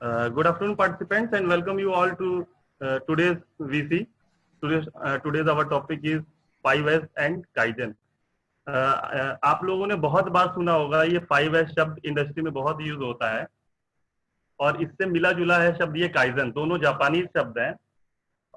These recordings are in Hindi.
Good afternoon, participants, and welcome you all to today's VC. Today's our topic is 5S and Kaizen. आप लोगों ने बहुत बार सुना होगा ये 5S शब्द इंडस्ट्री में बहुत यूज होता है और इससे मिला जुला है शब्द ये काइजन, दोनों जापानी शब्द हैं।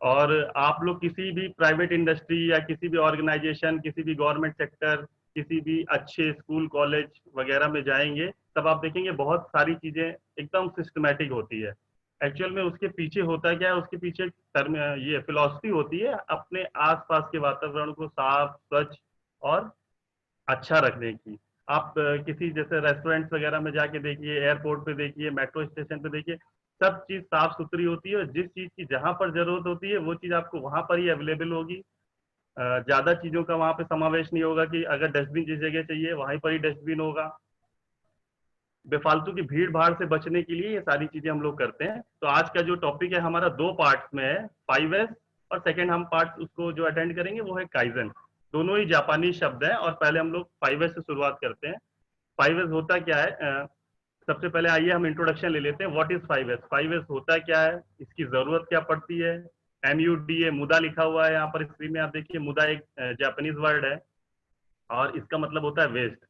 और आप लोग किसी भी प्राइवेट इंडस्ट्री या किसी भी ऑर्गेनाइजेशन, किसी भी गवर्नमेंट सेक्टर, किसी भी अच्छे स्कूल कॉलेज वगैरह में जाएंगे तब आप देखेंगे बहुत सारी चीजें एकदम सिस्टमेटिक होती है। एक्चुअल में उसके पीछे होता क्या है, उसके पीछे टर्म ये फिलॉसफी होती है अपने आसपास के वातावरण को साफ, स्वच्छ और अच्छा रखने की। आप किसी जैसे रेस्टोरेंट्स वगैरह में जाके देखिए, एयरपोर्ट पे देखिए, मेट्रो स्टेशन पे देखिए, सब चीज साफ सुथरी होती है और जिस चीज की जहां पर जरूरत होती है वो चीज आपको वहां पर ही अवेलेबल होगी। ज्यादा चीजों का वहां पे समावेश नहीं होगा कि अगर डस्टबिन जिस जगह चाहिए वहीं पर ही डस्टबिन होगा। बेफालतू की भीड़ भाड़ से बचने के लिए ये सारी चीजें हम लोग करते हैं। तो आज का जो टॉपिक है हमारा दो पार्ट्स में है, 5S, और सेकंड हम पार्ट उसको जो अटेंड करेंगे वो है काइजन। दोनों ही जापानी शब्द हैं और पहले हम लोग 5S से शुरुआत करते हैं। 5S होता क्या है, सबसे पहले आइए हम इंट्रोडक्शन ले लेते हैं। What is 5S? 5S होता क्या है, इसकी जरूरत क्या पड़ती है। MUDA मुदा लिखा हुआ है यहाँ पर स्क्रीन में, आप देखिए मुदा एक जापानीज वर्ड है और इसका मतलब होता है वेस्ट।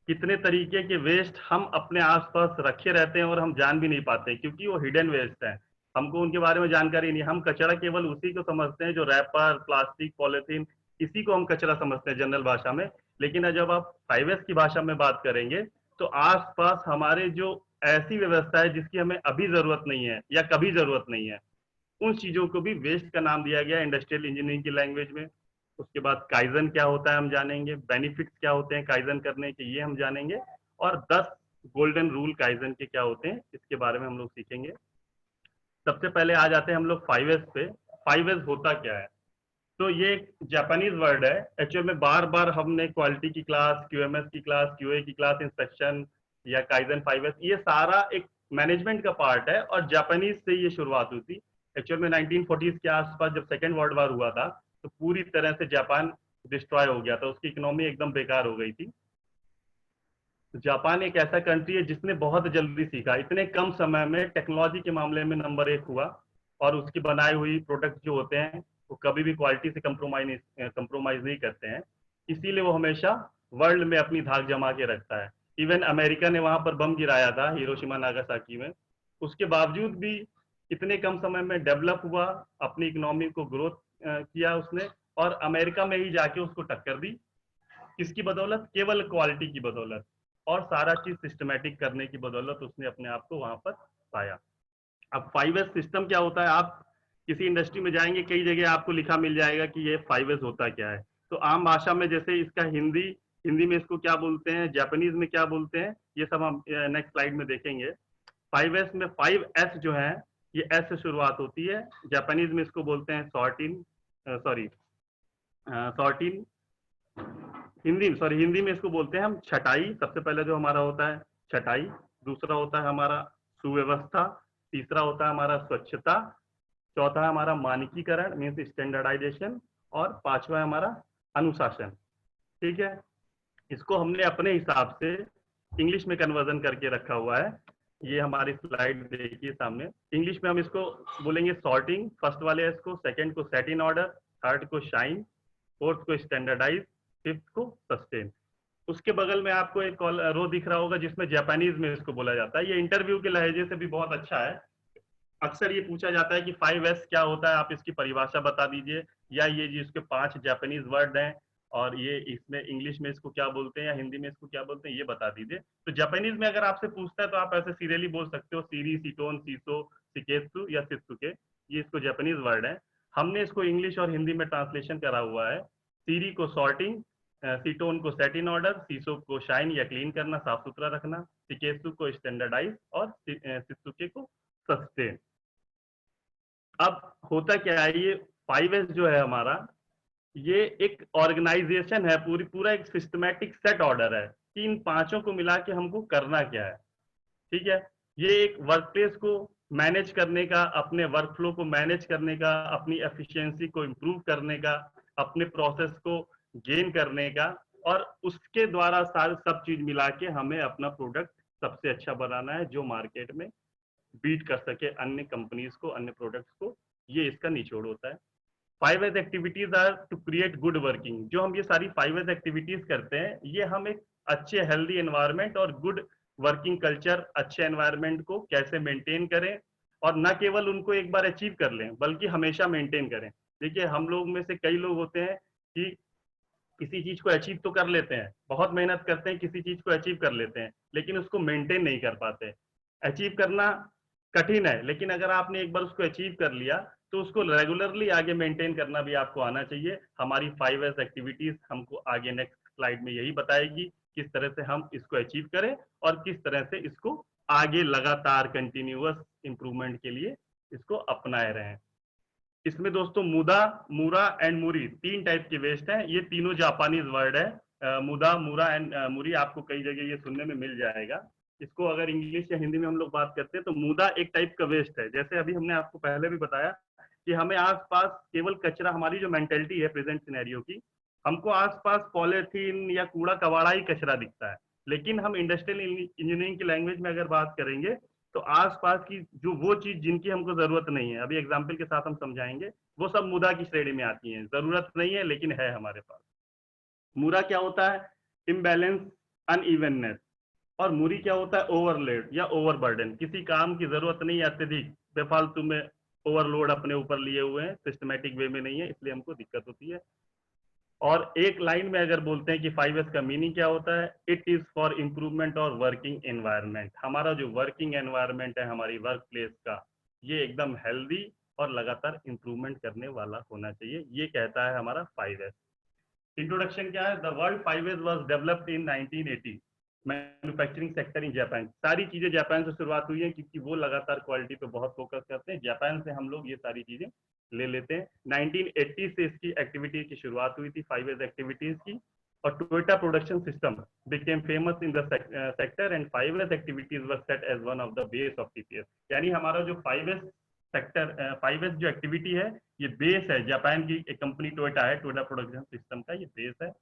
कितने तरीके के वेस्ट हम अपने आसपास रखे रहते हैं और हम जान भी नहीं पाते क्योंकि वो हिडन वेस्ट है, हमको उनके बारे में जानकारी नहीं। हम कचरा केवल उसी को समझते हैं जो रैपर, प्लास्टिक, पॉलिथीन, इसी को हम कचरा समझते हैं जनरल भाषा में। लेकिन जब आप 5S की भाषा में बात करेंगे तो आसपास हमारे जो ऐसी व्यवस्था है जिसकी हमें अभी जरूरत नहीं है या कभी जरूरत नहीं है, उन चीजों को भी वेस्ट का नाम दिया गया इंडस्ट्रियल इंजीनियरिंग की लैंग्वेज में। उसके बाद काइजन क्या होता है हम जानेंगे, बेनिफिट्स क्या होते हैं काइजन करने के ये हम जानेंगे, और 10 गोल्डन रूल काइजन के क्या होते हैं इसके बारे में हम लोग सीखेंगे। सबसे पहले आ जाते हैं हम लोग 5S पे। 5S होता क्या है? तो ये एक जापानीज वर्ड है। एक्चुअल में बार बार हमने क्वालिटी की क्लास, QMS की क्लास, QA की क्लास, इंस्पेक्शन या काइजन 5S, ये सारा एक मैनेजमेंट का पार्ट है और जापानीज से ये शुरुआत हुई थी। एक्चुअल में 1940s के आसपास जब सेकेंड वर्ल्ड वॉर हुआ था तो पूरी तरह से जापान डिस्ट्रॉय हो गया था, उसकी इकोनॉमी एकदम बेकार हो गई थी। जापान एक ऐसा कंट्री है जिसने बहुत जल्दी सीखा, इतने कम समय में टेक्नोलॉजी के मामले में नंबर 1 हुआ और उसकी बनाई हुई प्रोडक्ट जो होते हैं वो कभी भी क्वालिटी से कंप्रोमाइज नहीं करते हैं। इसीलिए वो हमेशा वर्ल्ड में अपनी धाक जमा के रखता है। इवन अमेरिका ने वहां पर बम गिराया था हिरोशिमा नागासाकी में, उसके बावजूद भी इतने कम समय में डेवलप हुआ, अपनी इकोनॉमी को ग्रोथ किया उसने, और अमेरिका में ही जाके उसको टक्कर दी। किसकी बदौलत? केवल क्वालिटी की बदौलत, और सारा चीज सिस्टमेटिक करने की बदौलत उसने अपने आप को वहां पर पाया। अब 5S सिस्टम क्या होता है, आप किसी इंडस्ट्री में जाएंगे कई जगह आपको लिखा मिल जाएगा कि ये 5S होता क्या है। तो आम भाषा में जैसे इसका हिंदी में इसको क्या बोलते हैं, जापानीज में क्या बोलते हैं, ये सब हम नेक्स्ट स्लाइड में देखेंगे। 5S में 5S जो है ये S से शुरुआत होती है। जापानीज में इसको बोलते हैं सॉर्टिन, हिंदी में इसको बोलते हैं हम छटाई। सबसे पहले जो हमारा होता है छटाई, दूसरा होता है हमारा सुव्यवस्था, तीसरा होता है हमारा स्वच्छता, चौथा है हमारा मानकीकरण मीन्स स्टैंडर्डाइजेशन, और पांचवा है हमारा अनुशासन। ठीक है, इसको हमने अपने हिसाब से इंग्लिश में कन्वर्जन करके रखा हुआ है। ये हमारी स्लाइड देखिए सामने। इंग्लिश में हम इसको बोलेंगे सॉर्टिंग, फर्स्ट वाले इसको, सेकंड को सेट इन ऑर्डर, थर्ड को शाइन, फोर्थ को स्टैंडर्डाइज, फिफ्थ को सस्टेन। उसके बगल में आपको एक रो दिख रहा होगा जिसमें जापानीज में इसको बोला जाता है। ये इंटरव्यू के लहजे से भी बहुत अच्छा है। अक्सर ये पूछा जाता है कि 5S क्या होता है, आप इसकी परिभाषा बता दीजिए, या ये जिसके 5 जापानीज वर्ड हैं और ये इसमें इंग्लिश में इसको क्या बोलते हैं या हिंदी में इसको क्या बोलते हैं ये बता दीजिए। तो जापानीज में अगर आपसे पूछता है तो आप ऐसे सीरियली बोल सकते हो, सीरी, सीटोन, सीसो, सिकेत्सु या सित्सुके, ये इसको जापानीज वर्ड है। हमने इसको इंग्लिश और हिंदी में ट्रांसलेशन करा हुआ है। सीरी को सॉर्टिंग, सीटोन को सेट इन ऑर्डर, सीसो को शाइन या क्लीन करना, साफ सुथरा रखना, सिकेत्सु को स्टैंडर्डाइज, और सित्सुके को सस्टेन। अब होता क्या है, ये 5S जो है हमारा, ये एक ऑर्गेनाइजेशन है, पूरा एक सिस्टमैटिक सेट ऑर्डर है कि इन पांचों को मिला के हमको करना क्या है। ठीक है, ये एक वर्क प्लेस को मैनेज करने का, अपने वर्क फ्लो को मैनेज करने का, अपनी एफिशिएंसी को इम्प्रूव करने का, अपने प्रोसेस को गेन करने का, और उसके द्वारा सारे सब चीज मिला के हमें अपना प्रोडक्ट सबसे अच्छा बनाना है जो मार्केट में बीट कर सके अन्य कंपनीज को, अन्य प्रोडक्ट्स को, ये इसका निचोड़ होता है। 5S activities are to create good working. जो हम ये सारी 5S एक्टिविटीज करते हैं, ये हम एक अच्छे हेल्दी एनवायरनमेंट और गुड वर्किंग कल्चर, अच्छे एनवायरनमेंट को कैसे मेंटेन करें, और न केवल उनको एक बार अचीव कर लें बल्कि हमेशा मेंटेन करें। देखिए, हम लोग में से कई लोग होते हैं कि किसी चीज को अचीव तो कर लेते हैं, बहुत मेहनत करते हैं, किसी चीज को अचीव कर लेते हैं, लेकिन उसको मेंटेन नहीं कर पाते। अचीव करना कठिन है, लेकिन अगर आपने एक बार उसको अचीव कर लिया तो उसको रेगुलरली आगे मेंटेन करना भी आपको आना चाहिए। हमारी 5S एक्टिविटीज हमको आगे नेक्स्ट स्लाइड में यही बताएगी किस तरह से हम इसको अचीव करें और किस तरह से इसको आगे लगातार कंटिन्यूअस इंप्रूवमेंट के लिए इसको अपनाए रहें। इसमें दोस्तों मुदा, मूरा एंड मुरी 3 टाइप के वेस्ट हैं। ये तीनों जापानीज वर्ड है। मुदा, मूरा एंड मुरी आपको कई जगह ये सुनने में मिल जाएगा। इसको अगर इंग्लिश या हिंदी में हम लोग बात करते हैं तो मुदा एक टाइप का वेस्ट है। जैसे अभी हमने आपको पहले भी बताया कि हमें आसपास केवल कचरा, हमारी जो मेंटेलिटी है प्रेजेंट सिनेरियो की, हमको आसपास पॉलिथीन या कूड़ा कबाड़ा ही कचरा दिखता है। लेकिन हम इंडस्ट्रियल इंजीनियरिंग की लैंग्वेज में अगर बात करेंगे तो आसपास की जो वो चीज जिनकी हमको जरूरत नहीं है, अभी एग्जाम्पल के साथ हम समझाएंगे, वो सब मुदा की श्रेणी में आती हैं। जरूरत नहीं है लेकिन है हमारे पास। मुरा क्या होता है? Imbalance, unevenness. और मुरी क्या होता है? ओवरलोड या ओवरबर्डन। किसी काम की जरूरत नहीं है, अत्यधिक बेफालतू में ओवरलोड अपने ऊपर लिए हुए हैं, सिस्टमेटिक वे में नहीं है, इसलिए हमको दिक्कत होती है। और एक लाइन में अगर बोलते हैं कि 5S का मीनिंग क्या होता है, इट इज फॉर इम्प्रूवमेंट और वर्किंग एनवायरनमेंट। हमारा जो वर्किंग एनवायरनमेंट है हमारी वर्क प्लेस का, ये एकदम हेल्दी और लगातार इम्प्रूवमेंट करने वाला होना चाहिए, ये कहता है हमारा 5S। इंट्रोडक्शन क्या है? The world 5S was developed in 1980 manufacturing sector in Japan. सारी चीजें जापान से शुरुआत हुई है क्योंकि वो लगातार क्वालिटी पे बहुत फोकस करते हैं। जापान से हम लोग ये सारी चीजें ले लेते हैं। 1980 से इसकी एक्टिविटी की शुरुआत हुई थी, 5S एक्टिविटीज की। और Toyota production system became famous in the sector and 5S activities were set as one of the base of TPS। यानी हमारा जो 5S सेक्टर, 5S जो एक्टिविटी है, ये बेस है। जापान की एक कंपनी टोयोटा है, टोयोटा प्रोडक्शन सिस्टम का ये बेस है।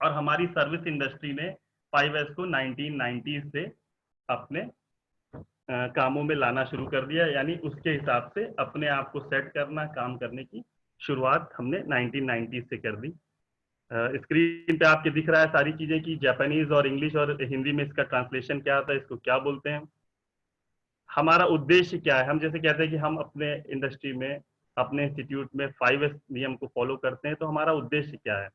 और हमारी सर्विस इंडस्ट्री ने 5S को 1990 से अपने कामों में लाना शुरू कर दिया, यानी उसके हिसाब से अपने आप को सेट करना, काम करने की शुरुआत हमने 1990 से कर दी। स्क्रीन पे आपके दिख रहा है सारी चीजें की जापानीज और इंग्लिश और हिंदी में इसका ट्रांसलेशन क्या आता है, इसको क्या बोलते हैं, हमारा उद्देश्य क्या है। हम जैसे कहते हैं कि हम अपने इंडस्ट्री में, अपने इंस्टीट्यूट में 5S नियम को फॉलो करते हैं, तो हमारा उद्देश्य क्या है?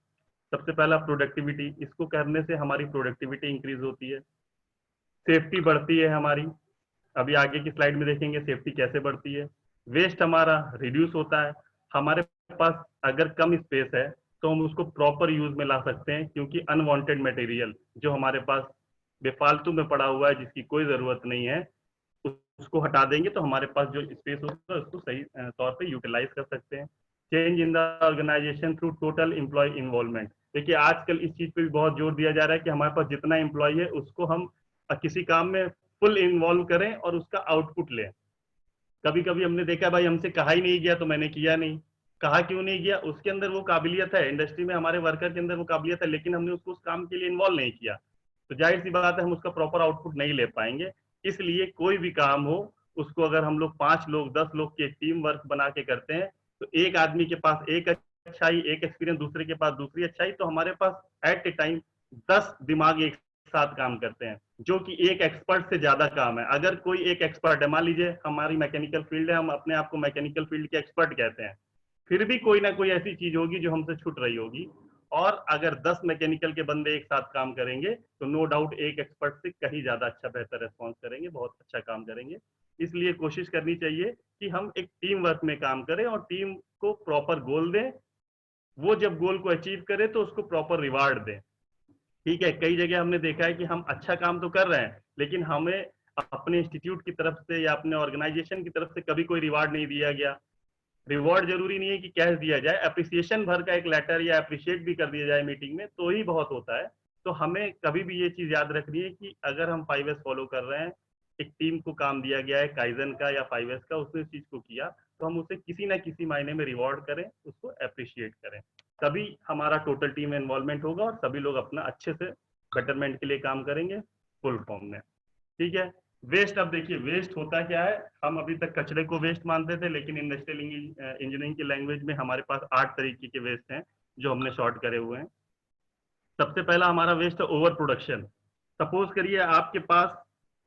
सबसे पहला प्रोडक्टिविटी, इसको करने से हमारी प्रोडक्टिविटी इंक्रीज होती है, सेफ्टी बढ़ती है हमारी। अभी आगे की स्लाइड में देखेंगे सेफ्टी कैसे बढ़ती है। वेस्ट हमारा रिड्यूस होता है। हमारे पास अगर कम स्पेस है तो हम उसको प्रॉपर यूज में ला सकते हैं, क्योंकि अनवांटेड मटेरियल जो हमारे पास बेफालतू में पड़ा हुआ है, जिसकी कोई जरूरत नहीं है, उसको हटा देंगे तो हमारे पास जो स्पेस होगा उसको सही तौर पे यूटिलाइज कर सकते हैं। Change in the organisation through total employee involvement. देखिए, आजकल इस चीज पे भी बहुत जोर दिया जा रहा है कि हमारे पास जितना एम्प्लॉय है उसको हम किसी काम में फुल इन्वॉल्व करें और उसका आउटपुट लें। कभी कभी हमने देखा भाई हमसे कहा ही नहीं गया तो मैंने किया नहीं। कहा क्यों नहीं गया? उसके अंदर वो काबिलियत है, इंडस्ट्री में हमारे वर्कर के अंदर वो काबिलियत है, लेकिन हमने उसको उस काम के लिए इन्वॉल्व नहीं किया, तो जाहिर सी बात है हम उसका प्रॉपर आउटपुट नहीं ले पाएंगे। इसलिए कोई भी काम हो, उसको अगर हम लोग 5 लोग 10 लोग की एक टीम वर्क बना के करते हैं, तो एक आदमी के पास एक अच्छाई, एक एक्सपीरियंस, दूसरे के पास दूसरी अच्छाई, तो हमारे पास एट ए टाइम 10 दिमाग एक साथ काम करते हैं, जो कि एक एक्सपर्ट से ज्यादा काम है। अगर कोई एक एक्सपर्ट है, मान लीजिए हमारी मैकेनिकल फील्ड है, हम अपने आप को मैकेनिकल फील्ड के एक्सपर्ट कहते हैं, फिर भी कोई ना कोई ऐसी चीज होगी जो हमसे छूट रही होगी। और अगर 10 मैकेनिकल के बंदे एक साथ काम करेंगे तो नो डाउट एक एक्सपर्ट से कहीं ज्यादा अच्छा, बेहतर रेस्पॉन्स करेंगे, बहुत अच्छा काम करेंगे। इसलिए कोशिश करनी चाहिए कि हम एक टीम वर्क में काम करें और टीम को प्रॉपर गोल दें। वो जब गोल को अचीव करे तो उसको प्रॉपर रिवार्ड दें। ठीक है, कई जगह हमने देखा है कि हम अच्छा काम तो कर रहे हैं, लेकिन हमें अपने इंस्टीट्यूट की तरफ से या अपने ऑर्गेनाइजेशन की तरफ से कभी कोई रिवार्ड नहीं दिया गया। रिवॉर्ड जरूरी नहीं है कि कैश दिया जाए, अप्रिसिएशन भर का एक लेटर या अप्रिशिएट भी कर दिया जाए मीटिंग में तो ही बहुत होता है। तो हमें कभी भी ये चीज याद रखनी है कि अगर हम 5S फॉलो कर रहे हैं, एक टीम को काम दिया गया है काइजन का या 5S का, उसने इस चीज को किया, तो हम उसे किसी ना किसी मायने में रिवॉर्ड करें, उसको अप्रिशिएट करें, तभी हमारा टोटल टीम इन्वॉल्वमेंट होगा और सभी लोग अपना अच्छे से बेटरमेंट के लिए काम करेंगे फुल फॉर्म में। ठीक है, वेस्ट, अब देखिए वेस्ट होता क्या है, हम अभी तक कचरे को वेस्ट मानते थे, लेकिन इंडस्ट्रियल इंजीनियरिंग की लैंग्वेज में हमारे पास 8 तरीके के वेस्ट हैं जो हमने शॉर्ट करे हुए हैं। सबसे पहला हमारा वेस्ट है ओवर प्रोडक्शन। सपोज करिए आपके पास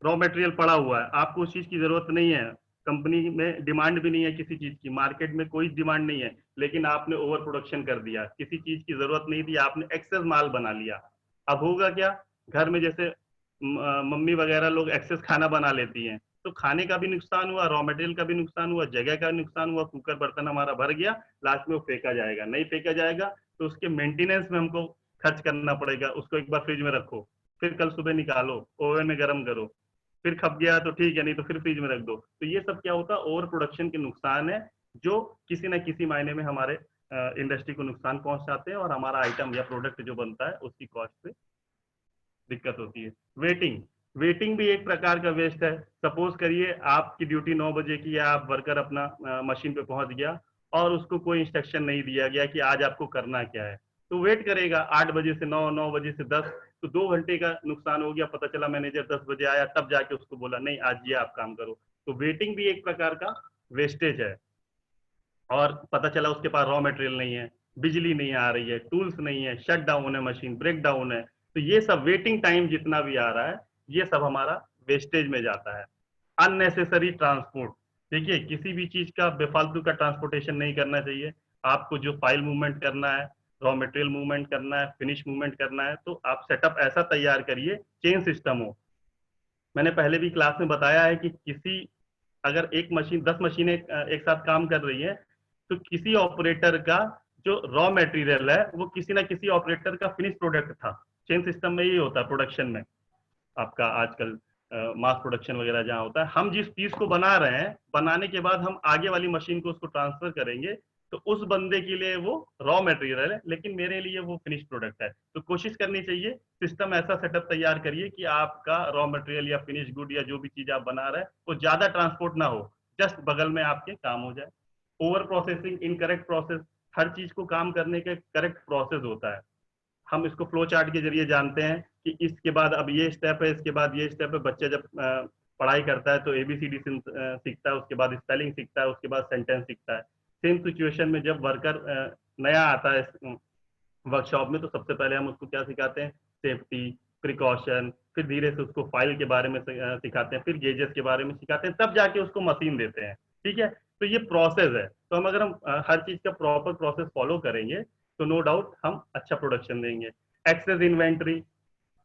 रॉ मटेरियल पड़ा हुआ है, आपको उस चीज की जरूरत नहीं है, कंपनी में डिमांड भी नहीं है किसी चीज की, मार्केट में कोई डिमांड नहीं है, लेकिन आपने ओवर प्रोडक्शन कर दिया, किसी चीज की जरूरत नहीं थी, आपने एक्सेस माल बना लिया। अब होगा क्या, घर में जैसे मम्मी वगैरह लोग एक्सेस खाना बना लेती हैं, तो खाने का भी नुकसान हुआ, रॉ मटेरियल का भी नुकसान हुआ, जगह का नुकसान हुआ, कुकर बर्तन हमारा भर गया, लास्ट में वो फेंका जाएगा, नहीं फेंका जाएगा तो उसके मेंटेनेंस में हमको खर्च करना पड़ेगा, उसको एक बार फ्रिज में रखो, फिर कल सुबह निकालो, ओवन में गर्म करो, फिर खप गया तो ठीक है, नहीं तो फिर फ्रिज में रख दो। तो ये सब क्या होता है, ओवर प्रोडक्शन के नुकसान है, जो किसी ना किसी मायने में हमारे इंडस्ट्री को नुकसान पहुंचाते हैं और हमारा आइटम या प्रोडक्ट जो बनता है उसकी कॉस्ट पे दिक्कत होती है। वेटिंग, वेटिंग भी एक प्रकार का वेस्ट है। सपोज करिए आपकी ड्यूटी 9 बजे की है, आप वर्कर अपना मशीन पे पहुंच गया और उसको कोई इंस्ट्रक्शन नहीं दिया गया कि आज आपको करना क्या है, तो वेट करेगा 8 बजे से 9, 9 बजे से 10, तो 2 घंटे का नुकसान हो गया। पता चला मैनेजर 10 बजे आया, तब जाके उसको बोला नहीं आज ये आप काम करो। तो वेटिंग भी एक प्रकार का वेस्टेज है। और पता चला उसके पास रॉ मटेरियल नहीं है, बिजली नहीं आ रही है, टूल्स नहीं है, शट डाउन है, मशीन ब्रेक डाउन है, तो ये सब वेटिंग टाइम जितना भी आ रहा है, ये सब हमारा वेस्टेज में जाता है। अननेसेसरी ट्रांसपोर्ट, देखिए किसी भी चीज का बेफालतू का ट्रांसपोर्टेशन नहीं करना चाहिए। आपको जो फाइल मूवमेंट करना है, रॉ मटेरियल मूवमेंट करना है, फिनिश मूवमेंट करना है, तो आप सेटअप ऐसा तैयार करिए, चेन सिस्टम हो। मैंने पहले भी क्लास में बताया है कि किसी, अगर एक मशीन 10 मशीनें एक साथ काम कर रही है, तो किसी ऑपरेटर का जो रॉ मटेरियल है वो किसी ना किसी ऑपरेटर का फिनिश प्रोडक्ट था। चेन सिस्टम में ये होता है प्रोडक्शन में, आपका आजकल मास प्रोडक्शन वगैरह जहाँ होता है, हम जिस पीस को बना रहे हैं, बनाने के बाद हम आगे वाली मशीन को उसको ट्रांसफर करेंगे, तो उस बंदे के लिए वो रॉ मटेरियल है, लेकिन मेरे लिए वो फिनिश प्रोडक्ट है। तो कोशिश करनी चाहिए, सिस्टम ऐसा सेटअप तैयार करिए कि आपका रॉ मटेरियल या फिनिश गुड या जो भी चीज आप बना रहे हैं वो ज्यादा ट्रांसपोर्ट ना हो, जस्ट बगल में आपके काम हो जाए। ओवर प्रोसेसिंग, इनकरेक्ट प्रोसेस, हर चीज को काम करने का करेक्ट प्रोसेस होता है, हम इसको फ्लो चार्ट के जरिए जानते हैं कि इसके बाद अब ये स्टेप है, इसके बाद ये स्टेप है। बच्चा जब पढ़ाई करता है तो एबीसीडी सीखता है, उसके बाद स्पेलिंग सीखता है, उसके बाद सेंटेंस सीखता है। सेम सिचुएशन में जब वर्कर नया आता है वर्कशॉप में, तो सबसे पहले हम उसको क्या सिखाते हैं, सेफ्टी, प्रिकॉशन, फिर धीरे से उसको फाइल के बारे में सिखाते हैं, फिर गेजेस के बारे में सिखाते हैं, तब जाके उसको मशीन देते हैं। ठीक है, तो ये प्रोसेस है, तो हम अगर हम हर चीज का प्रॉपर प्रोसेस फॉलो करेंगे तो नो डाउट हम अच्छा प्रोडक्शन देंगे। एक्सेस इन्वेंट्री,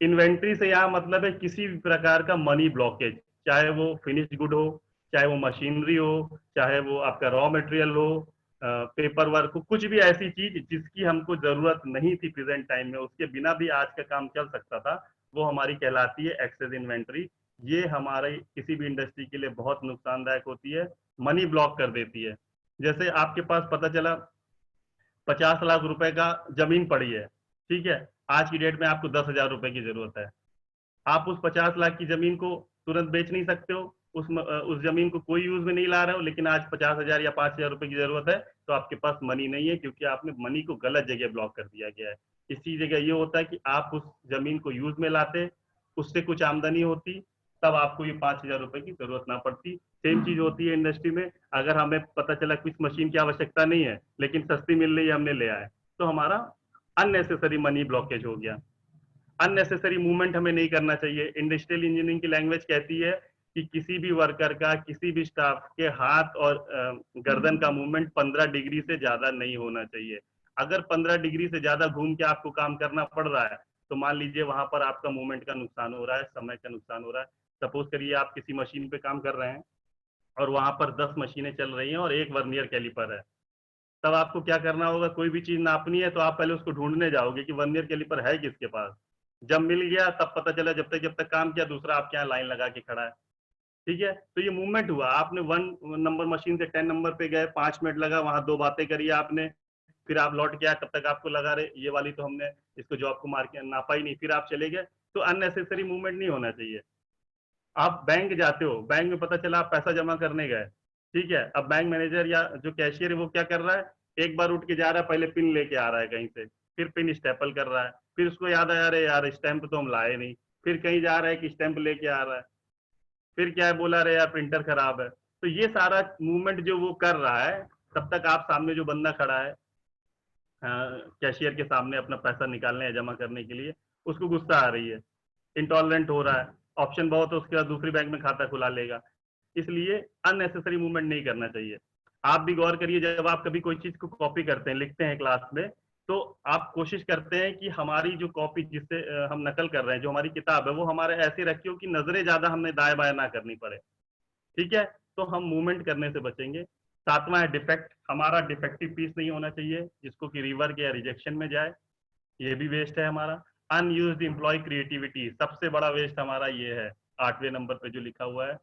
इन्वेंट्री से यहाँ मतलब है किसी भी प्रकार का मनी ब्लॉकेज, चाहे वो फिनिश गुड हो, चाहे वो मशीनरी हो, चाहे वो आपका रॉ मटेरियल हो, पेपर वर्क हो, कुछ भी ऐसी चीज जिसकी हमको जरूरत नहीं थी प्रेजेंट टाइम में, उसके बिना भी आज का काम चल सकता था, वो हमारी कहलाती है एक्सेस इन्वेंट्री। ये हमारे किसी भी इंडस्ट्री के लिए बहुत नुकसानदायक होती है, मनी ब्लॉक कर देती है। जैसे आपके पास पता चला 50 लाख रुपए का जमीन पड़ी है, ठीक है, आज की डेट में आपको 10 हजार रुपए की जरूरत है, आप उस 50 लाख की जमीन को तुरंत बेच नहीं सकते हो, उस जमीन को कोई यूज में नहीं ला रहे हो, लेकिन आज 50 हजार या 5 हजार रुपए की जरूरत है, तो आपके पास मनी नहीं है, क्योंकि आपने मनी को गलत जगह ब्लॉक कर दिया गया है। इसी जगह ये होता है कि आप उस जमीन को यूज में लाते, उससे कुछ आमदनी होती, तब आपको ये 5 हजार रुपए की जरूरत ना पड़ती। सेम चीज होती है इंडस्ट्री में, अगर हमें पता चला कि इस मशीन की आवश्यकता नहीं है लेकिन सस्ती मिल रही है, हमने ले आए, तो हमारा अननेसेसरी मनी ब्लॉकेज हो गया। अननेसेसरी मूवमेंट हमें नहीं करना चाहिए। इंडस्ट्रियल इंजीनियरिंग की लैंग्वेज कहती है कि किसी भी वर्कर का, किसी भी स्टाफ के हाथ और गर्दन का मूवमेंट 15 डिग्री से ज्यादा नहीं होना चाहिए। अगर 15 डिग्री से ज्यादा घूम के आपको काम करना पड़ रहा है, तो मान लीजिए वहां पर आपका मूवमेंट का नुकसान हो रहा है, समय का नुकसान हो रहा है। सपोज करिए आप किसी मशीन पे काम कर रहे हैं और वहां पर 10 मशीनें चल रही हैं और एक वर्नियर कैलिपर है, तब आपको क्या करना होगा, कोई भी चीज नापनी है तो आप पहले उसको ढूंढने जाओगे कि वर्नियर कैलिपर है किसके पास। जब मिल गया तब पता चला, जब तक काम किया दूसरा आपके यहाँ लाइन लगा के खड़ा है। ठीक है, तो ये मूवमेंट हुआ, आपने 1 नंबर मशीन से 10 नंबर पे गए, 5 मिनट लगा, वहां 2 बातें करी आपने, फिर आप लौट के आए, तब तक आपको लगा रहे ये वाली तो हमने इसको जॉब को मार के नापा ही नहीं, फिर आप चले गए। तो अननेसेसरी मूवमेंट नहीं होना चाहिए। आप बैंक जाते हो, बैंक में पता चला आप पैसा जमा करने गए, ठीक है, अब बैंक मैनेजर या जो कैशियर है वो क्या कर रहा है, एक बार उठ के जा रहा है, पहले पिन लेके आ रहा है कहीं से, फिर पिन स्टेपल कर रहा है, फिर उसको याद आया अरे यार स्टैंप तो हम लाए नहीं, फिर कहीं जा रहा है कि स्टैंप लेके आ रहा है। फिर क्या है, बोला रहे यार प्रिंटर खराब है। तो ये सारा मूवमेंट जो वो कर रहा है, तब तक आप सामने जो बंदा खड़ा है कैशियर के सामने अपना पैसा निकालने या जमा करने के लिए, उसको गुस्सा आ रही है, इंटॉलरेंट हो रहा है, ऑप्शन बहुत है, उसके बाद दूसरी बैंक में खाता खुला लेगा। इसलिए अननेसेसरी मूवमेंट नहीं करना चाहिए। आप भी गौर करिए, जब आप कभी कोई चीज को कॉपी करते हैं, लिखते हैं क्लास में, तो आप कोशिश करते हैं कि हमारी जो कॉपी जिससे हम नकल कर रहे हैं, जो हमारी किताब है, वो हमारे ऐसी रखी हो कि नजरें ज्यादा हमें दाएं बाएं ना करनी पड़े। ठीक है, तो हम मूवमेंट करने से बचेंगे। सातवां है डिफेक्ट। हमारा डिफेक्टिव पीस नहीं होना चाहिए जिसको कि रिवर्क या रिजेक्शन में जाए, ये भी वेस्ट है हमारा। अनयूज्ड एम्प्लॉय क्रिएटिविटी, सबसे बड़ा वेस्ट हमारा ये है, 8वें नंबर पे जो लिखा हुआ है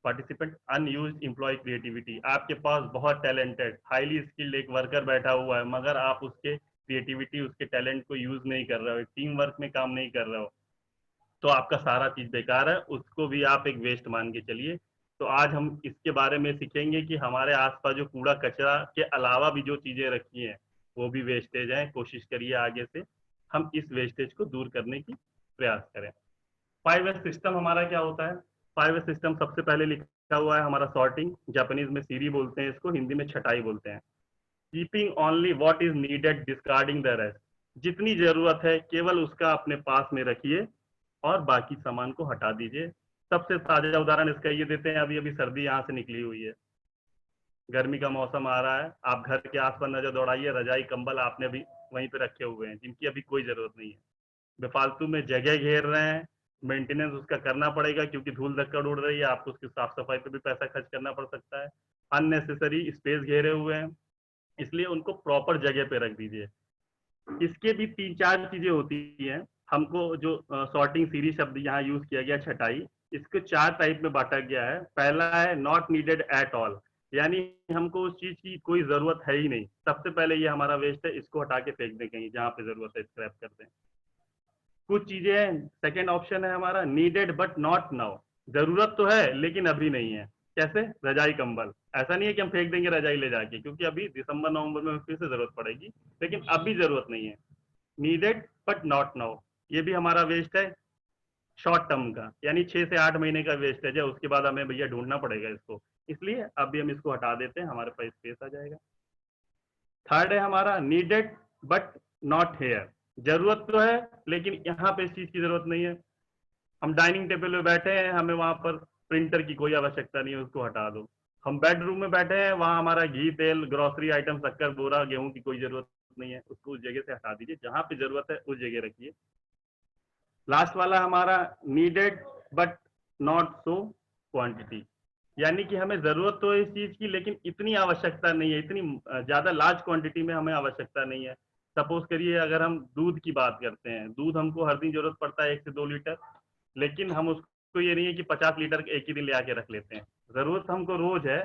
पार्टिसिपेंट, अनयूज्ड एम्प्लॉय क्रिएटिविटी। आपके पास बहुत टैलेंटेड हाईली स्किल्ड एक वर्कर बैठा हुआ है, मगर आप उसके क्रिएटिविटी, उसके टैलेंट को यूज नहीं कर रहे हो, टीम वर्क में काम नहीं कर रहे हो, तो आपका सारा चीज बेकार है, उसको भी आप एक वेस्ट मान के चलिए। तो आज हम इसके बारे में सीखेंगे कि हमारे आसपास जो कूड़ा कचरा के अलावा भी जो चीजें रखी हैं वो भी वेस्टेज है। कोशिश करिए आगे से हम इस वेस्टेज को दूर करने की प्रयास करें। 5S सिस्टम हमारा क्या होता है? 5S सिस्टम सबसे पहले लिखा हुआ है हमारा सॉर्टिंग, जापानीज में सीरी बोलते हैं इसको, हिंदी में छटाई बोलते हैं। Keeping only what is needed, discarding the rest. जितनी जरूरत है केवल उसका अपने पास में रखिए और बाकी सामान को हटा दीजिए। सबसे ताजा उदाहरण इसका ये देते हैं, अभी अभी सर्दी यहाँ से निकली हुई है, गर्मी का मौसम आ रहा है, आप घर के आसपास नजर दौड़ाइए, रजाई कंबल आपने भी वहीं पे रखे हुए हैं जिनकी अभी कोई जरूरत नहीं है, बेफालतू में जगह घेर रहे हैं। मेंटेनेंस उसका करना पड़ेगा क्योंकि धूल धक्कड़ उड़ रही है, आपको उसकी साफ सफाई पे भी पैसा खर्च करना पड़ सकता है। अननेसेसरी स्पेस घेरे हुए हैं, इसलिए उनको प्रॉपर जगह पे रख दीजिए। इसके भी 3-4 चीजें होती हैं। हमको जो सॉर्टिंग सीरीज शब्द यहाँ यूज किया गया, छटाई, इसको 4 टाइप में बांटा गया है। पहला है नॉट नीडेड एट ऑल, यानी हमको उस चीज की कोई जरूरत है ही नहीं, सबसे पहले ये हमारा वेस्ट है, इसको हटा के फेंक दें कहीं, जहां पे जरूरत है स्क्रैप कर दें। कुछ चीजें, सेकेंड ऑप्शन है हमारा नीडेड बट नॉट नाउ, जरूरत तो है लेकिन अभी नहीं है। कैसे? रजाई कंबल, ऐसा नहीं है कि हम फेंक देंगे रजाई ले जाके, क्योंकि अभी दिसंबर नवंबर में फिर से जरूरत पड़ेगी, लेकिन अभी जरूरत नहीं है। नीडेड बट नॉट नाउ, ये भी हमारा वेस्ट है, शॉर्ट टर्म का, यानी 6 से 8 महीने का वेस्टेज है, उसके बाद हमें भैया ढूंढना पड़ेगा इसको, इसलिए अभी हम इसको हटा देते हैं, हमारे पास स्पेस आ जाएगा। थर्ड है हमारा नीडेड बट नॉट हेयर, जरूरत तो है लेकिन यहाँ पे इस चीज की जरूरत नहीं है। हम डाइनिंग टेबल पे बैठे हैं, हमें वहां पर प्रिंटर की कोई आवश्यकता नहीं है, उसको हटा दो। हम बेडरूम में बैठे हैं, वहां हमारा घी तेल ग्रोसरी आइटम शक्कर बोरा गेहूं की कोई जरूरत नहीं है, उसको उस जगह से हटा दीजिए, जहां पे जरूरत है उस जगह रखिए। लास्ट वाला हमारा needed but not so quantity, यानी कि हमें जरूरत तो है इस चीज की लेकिन इतनी आवश्यकता नहीं है, इतनी ज्यादा लार्ज क्वांटिटी में हमें आवश्यकता नहीं है। सपोज करिए अगर हम दूध की बात करते हैं, दूध हमको हर दिन जरूरत पड़ता है 1 से 2 लीटर, लेकिन हम उसको ये नहीं है कि 50 लीटर एक ही दिन ले आके रख लेते हैं, जरूरत हमको रोज है।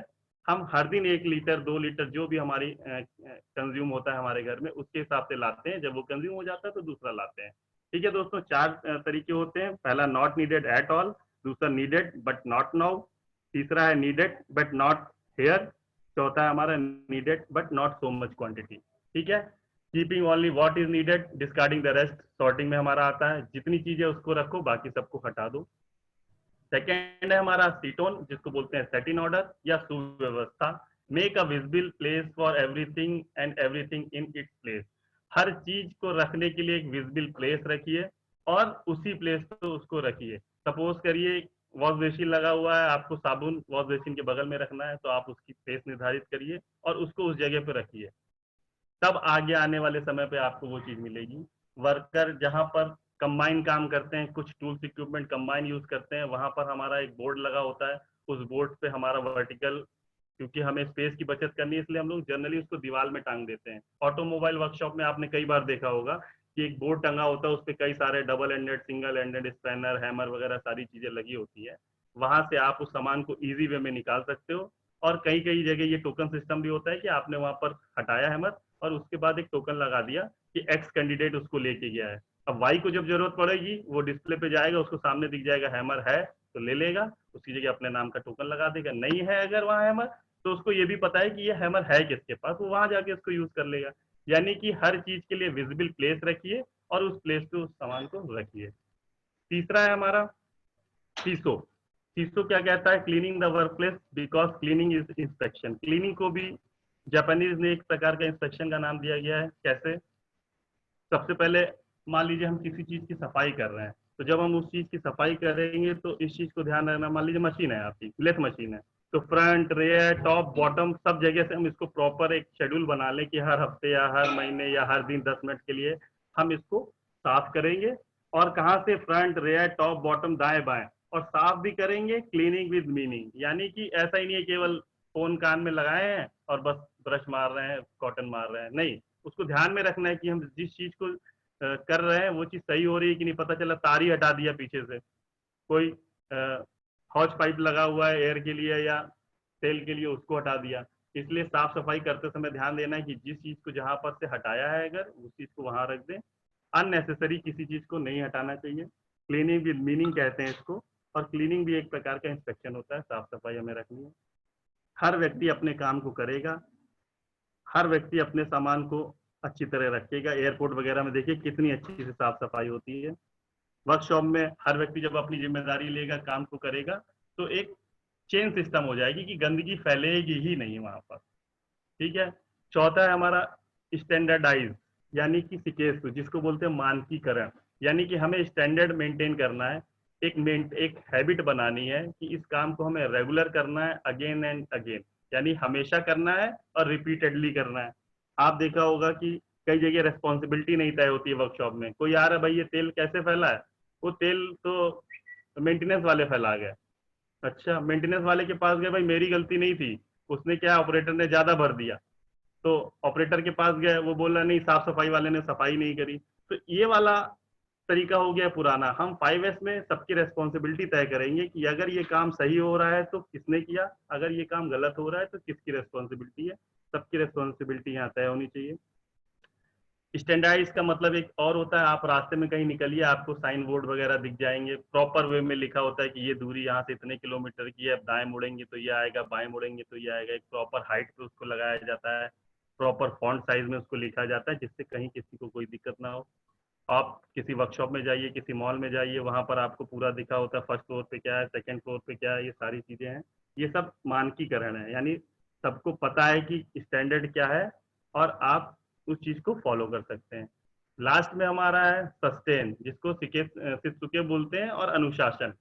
हम हर दिन 1 लीटर 2 लीटर जो भी हमारी कंज्यूम होता है हमारे घर में, उसके हिसाब से लाते हैं, जब वो कंज्यूम हो जाता है तो दूसरा लाते हैं। ठीक है दोस्तों, 4 तरीके होते हैं। पहला नॉट नीडेड एट ऑल, दूसरा नीडेड बट नॉट नाउ, तीसरा है नीडेड बट नॉट हेयर, चौथा है हमारा needed but not so much quantity. ठीक है, keeping only what is needed, discarding the rest, sorting में हमारा आता है, जितनी चीजें उसको रखो बाकी सबको हटा दो। सेकेंड है हमारा सीटोन, जिसको बोलते हैं सेट इन ऑर्डर या सुव्यवस्था। Make a visible place for everything and everything in its place, हर चीज को रखने के लिए एक विजिबल प्लेस रखिए और उसी प्लेस पे उसको रखिए। सपोज करिए वॉश बेसिन लगा हुआ है, आपको साबुन वॉश बेसिन के बगल में रखना है, तो आप उसकी प्लेस निर्धारित करिए और उसको उस जगह पे रखिए, तब आगे आने वाले समय पे आपको वो चीज मिलेगी। वर्कर जहां पर कंबाइन काम करते हैं, कुछ टूल्स इक्विपमेंट कंबाइन यूज करते हैं, वहां पर हमारा एक बोर्ड लगा होता है, उस बोर्ड पे हमारा वर्टिकल, क्योंकि हमें स्पेस की बचत करनी है इसलिए हम लोग जनरली उसको दीवार में टांग देते हैं। ऑटोमोबाइल वर्कशॉप में आपने कई बार देखा होगा कि एक बोर्ड टंगा होता है, उस पर कई सारे double ended single ended spanner hammer वगैरह सारी चीजें लगी होती है, वहां से आप उस सामान को इजी वे में निकाल सकते हो। और कई कई जगह ये टोकन सिस्टम भी होता है कि आपने वहां पर हटाया हैमर और उसके बाद एक टोकन लगा दिया कि एक्स कैंडिडेट उसको लेके गया है, अब वाई को जब जरूरत पड़ेगी वो डिस्प्ले पे जाएगा, उसको सामने दिख जाएगा हैमर है तो ले लेगा, उसकी जगह अपने नाम का टोकन लगा देगा। नहीं है अगर वहाँ हैमर, तो उसको ये भी पता है कि ये हैमर है किसके पास, वो वहां जाके उसको यूज कर लेगा। यानी कि हर चीज के लिए विजिबल प्लेस रखिए और उस प्लेस पे उस सामान को रखिए। तीसरा है हमारा पीसो, सीसो क्या कहता है? Cleaning the work place because cleaning is inspection. Cleaning को भी जापानीज ने एक प्रकार का इंस्पेक्शन का नाम दिया गया है। कैसे? सबसे पहले मान लीजिए हम किसी चीज की सफाई कर रहे हैं, तो जब हम उस चीज की सफाई करेंगे तो इस चीज को ध्यान रखना। मान लीजिए मशीन है आपकी, लेथ मशीन है, तो फ्रंट रेयर टॉप बॉटम सब जगह से हम इसको प्रॉपर एक शेड्यूल बना लें कि हर हफ्ते या हर महीने या हर दिन 10 मिनट के लिए हम इसको साफ करेंगे। और कहाँ से? फ्रंट रेयर टॉप बॉटम दाएं बाएं। और साफ भी करेंगे, क्लीनिंग विद मीनिंग, यानी कि ऐसा ही नहीं है केवल फोन कान में लगाए हैं और बस ब्रश मार रहे हैं, कॉटन मार रहे हैं, नहीं। उसको ध्यान में रखना है कि हम जिस चीज को कर रहे हैं वो चीज सही हो रही है कि नहीं। पता चला तार ही हटा दिया पीछे से, कोई हॉज पाइप लगा हुआ है एयर के लिए या तेल के लिए, उसको हटा दिया। इसलिए साफ सफाई करते समय ध्यान देना है कि जिस चीज को जहां पर से हटाया है अगर उस चीज को वहां रख दें। अननेसेसरी किसी चीज को नहीं हटाना चाहिए। क्लीनिंग विद मीनिंग कहते हैं इसको। और क्लीनिंग भी एक प्रकार का इंस्पेक्शन होता है, साफ सफाई हमें रखनी है। हर व्यक्ति अपने काम को करेगा, हर व्यक्ति अपने सामान को अच्छी तरह रखेगा। एयरपोर्ट वगैरह में देखिए कितनी अच्छी से साफ सफाई होती है। वर्कशॉप में हर व्यक्ति जब अपनी जिम्मेदारी लेगा, काम को करेगा, तो एक चेन सिस्टम हो जाएगी कि गंदगी फैलेगी ही नहीं वहां पर। ठीक है। चौथा है हमारा स्टैंडर्डाइज, यानी कि सिकेस जिसको बोलते हैं मानकीकरण। यानी कि हमें स्टैंडर्ड मेंटेन करना है, एक हैबिट बनानी है कि इस काम को हमें रेगुलर करना है, अगेन एंड अगेन, यानी हमेशा करना है और रिपीटेडली करना है। आप देखा होगा कि कई जगह रेस्पॉन्सिबिलिटी नहीं तय होती है वर्कशॉप में। कोई आ रहा है, भाई ये तेल कैसे फैला है? वो तेल तो मेंटेनेंस वाले फैला गए। अच्छा, मेंटेनेंस वाले के पास गए, भाई मेरी गलती नहीं थी, उसने क्या, ऑपरेटर ने ज्यादा भर दिया। तो ऑपरेटर के पास गए, वो बोल रहा नहीं साफ सफाई वाले ने सफाई नहीं करी। तो ये वाला तरीका हो गया पुराना। हम 5S में सबकी रेस्पॉन्सिबिलिटी तय करेंगे कि अगर ये काम सही हो रहा है तो किसने किया, अगर ये काम गलत हो रहा है तो किसकी रेस्पॉन्सिबिलिटी है। सबकी रेस्पॉन्सिबिलिटी यहाँ तय होनी चाहिए। स्टैंडर्डाइज का मतलब एक और होता है, आप रास्ते में कहीं निकलिए, आपको साइन बोर्ड वगैरह दिख जाएंगे, प्रॉपर वे में लिखा होता है कि ये दूरी यहाँ से इतने किलोमीटर की है, दाएं मुड़ेंगे तो ये आएगा, बाएं मुड़ेंगे तो ये आएगा। एक प्रॉपर हाइट पे उसको लगाया जाता है, प्रॉपर फॉन्ट साइज में उसको लिखा जाता है, जिससे कहीं किसी को कोई दिक्कत ना हो। आप किसी वर्कशॉप में जाइए, किसी मॉल में जाइए, वहां पर आपको पूरा दिखा होता है फर्स्ट फ्लोर पे क्या है, सेकंड फ्लोर पे क्या है, ये सारी चीजें हैं। ये सब मानकीकरण है, यानी सबको पता है कि स्टैंडर्ड क्या है और आप उस चीज को फॉलो कर सकते हैं। लास्ट में हमारा है सस्टेन, जिसको सिक्सुके बोलते हैं, और अनुशासन।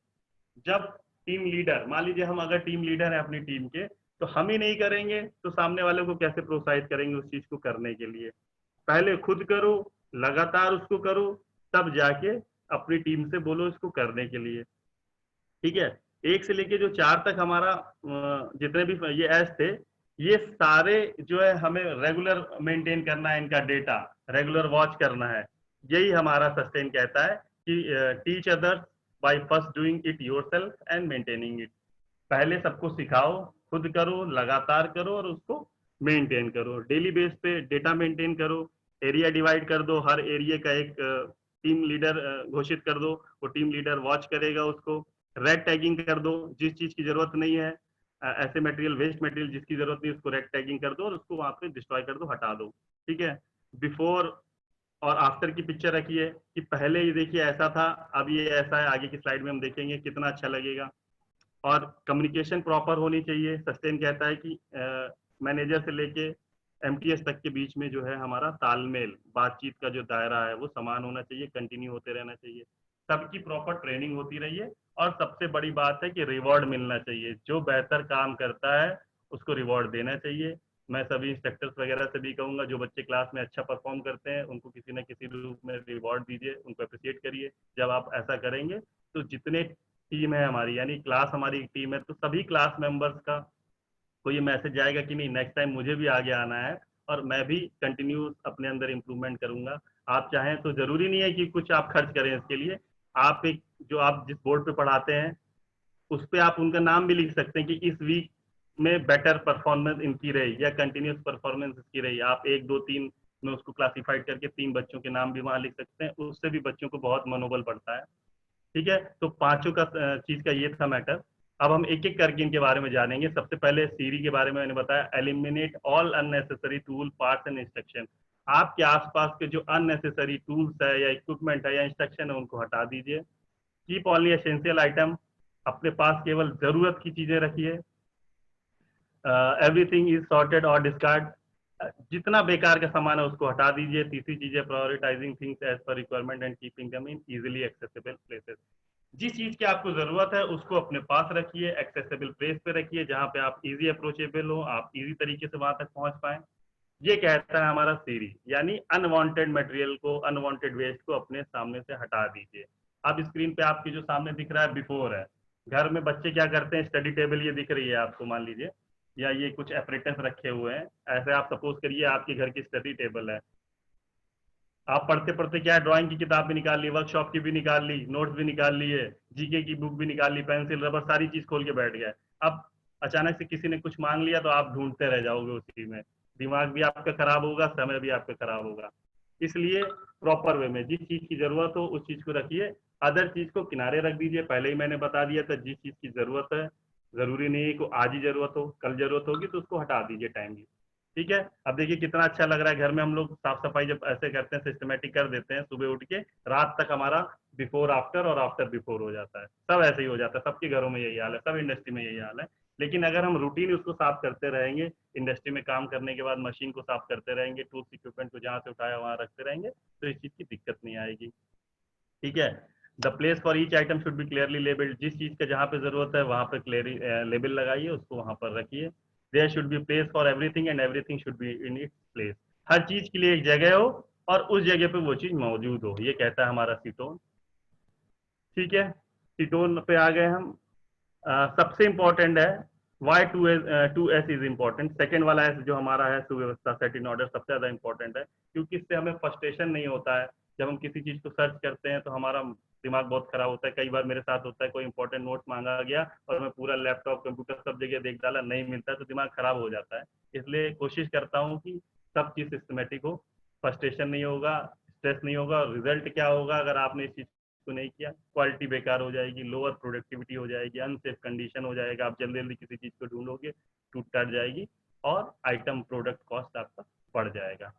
जब टीम लीडर, मान लीजिए हम अगर टीम लीडर है अपनी टीम के, तो हम ही नहीं करेंगे तो सामने वाले को कैसे प्रोत्साहित करेंगे उस चीज को करने के लिए? पहले खुद करो, लगातार उसको करो, तब जाके अपनी टीम से बोलो इसको करने के लिए। ठीक है। 1 से लेके जो 4 तक हमारा जितने भी ये एस थे, ये सारे जो है हमें रेगुलर मेंटेन करना है, इनका डेटा रेगुलर वॉच करना है। यही हमारा सस्टेन कहता है कि teach others by first doing it yourself and maintaining it. पहले सबको सिखाओ, खुद करो, लगातार करो और उसको मेंटेन करो। डेली बेस पे डेटा मेंटेन करो। एरिया डिवाइड कर दो, हर एरिया का एक टीम लीडर घोषित कर दो, वो टीम लीडर वॉच करेगा उसको। रेड टैगिंग कर दो, जिस चीज की जरूरत नहीं है, ऐसे मटेरियल, वेस्ट मटेरियल जिसकी जरूरत नहीं, उसको रेड टैगिंग कर दो और उसको वहां पे डिस्ट्रॉय कर दो, हटा दो। ठीक है। बिफोर और आफ्टर की पिक्चर रखिए कि पहले ये देखिए ऐसा था, अब ये ऐसा है। आगे की स्लाइड में हम देखेंगे कितना अच्छा लगेगा। और कम्युनिकेशन प्रॉपर होनी चाहिए। सस्टेन कहता है कि मैनेजर से लेके एमटीएस तक के बीच में जो है हमारा तालमेल, बातचीत का जो दायरा है वो समान होना चाहिए, कंटिन्यू होते रहना चाहिए। सबकी प्रॉपर ट्रेनिंग होती रही है। और सबसे बड़ी बात है कि रिवॉर्ड मिलना चाहिए। जो बेहतर काम करता है उसको रिवॉर्ड देना चाहिए। मैं सभी इंस्ट्रक्टर्स वगैरह से भी कहूंगा, जो बच्चे क्लास में अच्छा परफॉर्म करते हैं उनको किसी न किसी रूप में रिवॉर्ड दीजिए, उनको अप्रिशिएट करिए। जब आप ऐसा करेंगे तो जितने टीम है हमारी, यानी क्लास हमारी एक टीम है, तो सभी क्लास मेंबर्स का को ये मैसेज जाएगा कि नहीं, नेक्स्ट टाइम मुझे भी आगे आना है और मैं भी कंटिन्यू अपने अंदर इंप्रूवमेंट करूंगा। आप चाहें तो जरूरी नहीं है कि कुछ आप खर्च करें इसके लिए। आप एक, जो आप जिस बोर्ड पे पढ़ाते हैं उस पे आप उनका नाम भी लिख सकते हैं कि इस वीक में बेटर परफॉर्मेंस इनकी रही या कंटिन्यूस परफॉर्मेंस इसकी रही। आप 1 2 3 में उसको क्लासिफाइड करके 3 बच्चों के नाम भी वहां लिख सकते हैं, उससे भी बच्चों को बहुत मनोबल बढ़ता है। ठीक है। तो पांचों का चीज का ये था मैटर। अब हम एक एक करके इनके बारे में जानेंगे। सबसे पहले सीरी के बारे में मैंने बताया, eliminate all unnecessary tool parts and instruction. आपके आसपास के जो अननेसेसरी टूल्स है या इक्विपमेंट है या इंस्ट्रक्शन है उनको हटा दीजिए। Keep only essential item. अपने पास केवल जरूरत की चीजें रखिए। एवरीथिंग इज सॉर्टेड और डिस्कार्ड, जितना बेकार का सामान है उसको हटा दीजिए। तीसरी चीज है prioritising things as per requirement and keeping them in easily accessible places. जिस चीज की आपको जरूरत है उसको अपने पास रखिए, एक्सेसिबल प्लेस पे रखिए, जहां पे आप इजी अप्रोचेबल हो, आप इजी तरीके से वहां तक पहुंच पाए। ये कहता है हमारा सीरी, यानी अनवांटेड मटेरियल को, अनवांटेड वेस्ट को अपने सामने से हटा दीजिए। अब स्क्रीन पे आपके जो सामने दिख रहा है बिफोर है। घर में बच्चे क्या करते हैं, स्टडी टेबल ये दिख रही है आपको मान लीजिए, या ये कुछ एपरेटस रखे हुए हैं, ऐसे आप सपोज करिए आपके घर की स्टडी टेबल है। आप पढ़ते पढ़ते क्या है, ड्राइंग की किताब भी निकाल ली, वर्कशॉप की भी निकाल ली, नोट्स भी निकाल लिए, जीके की बुक भी निकाल ली, पेंसिल रबर सारी चीज खोल के बैठ गए। अब अचानक से किसी ने कुछ मांग लिया तो आप ढूंढते रह जाओगे उसी में, दिमाग भी आपका खराब होगा, समय भी आपका खराब होगा। इसलिए प्रॉपर वे में जिस चीज की जरूरत हो उस चीज को रखिए, अदर चीज को किनारे रख दीजिए। पहले ही मैंने बता दिया था, जिस चीज की जरूरत है, जरूरी नहीं है कि आज ही जरूरत हो, कल जरूरत होगी तो उसको हटा दीजिए टाइमली। ठीक है। अब देखिए कितना अच्छा लग रहा है घर में हम लोग साफ सफाई जब ऐसे करते हैं, सिस्टमेटिक कर देते हैं, सुबह उठ के रात तक हमारा बिफोर आफ्टर और आफ्टर बिफोर हो जाता है। सब ऐसे ही हो जाता है, सबके घरों में यही हाल है, सब इंडस्ट्री में यही हाल है। लेकिन अगर हम रूटीन उसको साफ करते रहेंगे, इंडस्ट्री में काम करने के बाद मशीन को साफ करते रहेंगे, टूल्स इक्विपमेंट को जहां से उठाया वहां रखते रहेंगे, तो इस चीज की दिक्कत नहीं आएगी। ठीक है। The place for each item should be clearly labelled, जिस चीज का जहां पे जरूरत है वहां पे क्लियरली लेबल लगाइए, उसको वहां पर रखिए। There should be place for everything and everything should be in its place, हर चीज के लिए एक जगह हो और उस जगह पे वो चीज मौजूद हो, ये कहता है हमारा सीटोन। ठीक है। सीटोन पे आ गए हम। सबसे इंपॉर्टेंट है why two S is important, second वाला एस जो हमारा है सुव्यवस्था, सेट इन ऑर्डर, सबसे ज्यादा इंपॉर्टेंट है, क्योंकि इससे हमें फ्रस्ट्रेशन नहीं होता है। जब हम किसी चीज को सर्च करते हैं तो हमारा दिमाग बहुत खराब होता है। कई बार मेरे साथ होता है, कोई इंपॉर्टेंट नोट्स मांगा गया और मैं पूरा लैपटॉप कंप्यूटर सब जगह देख डाला, नहीं मिलता है तो दिमाग खराब हो जाता है। इसलिए कोशिश करता हूँ कि सब चीज सिस्टमेटिक हो, फ्रस्ट्रेशन नहीं होगा, स्ट्रेस नहीं होगा। और रिजल्ट क्या होगा अगर आपने इस चीज को नहीं किया, क्वालिटी बेकार हो जाएगी, लोअर प्रोडक्टिविटी हो जाएगी, अनसेफ कंडीशन हो जाएगा, आप जल्दी जल्दी किसी चीज को ढूंढोगे, टूट टाट जाएगी और आइटम प्रोडक्ट कॉस्ट आपका बढ़ जाएगा।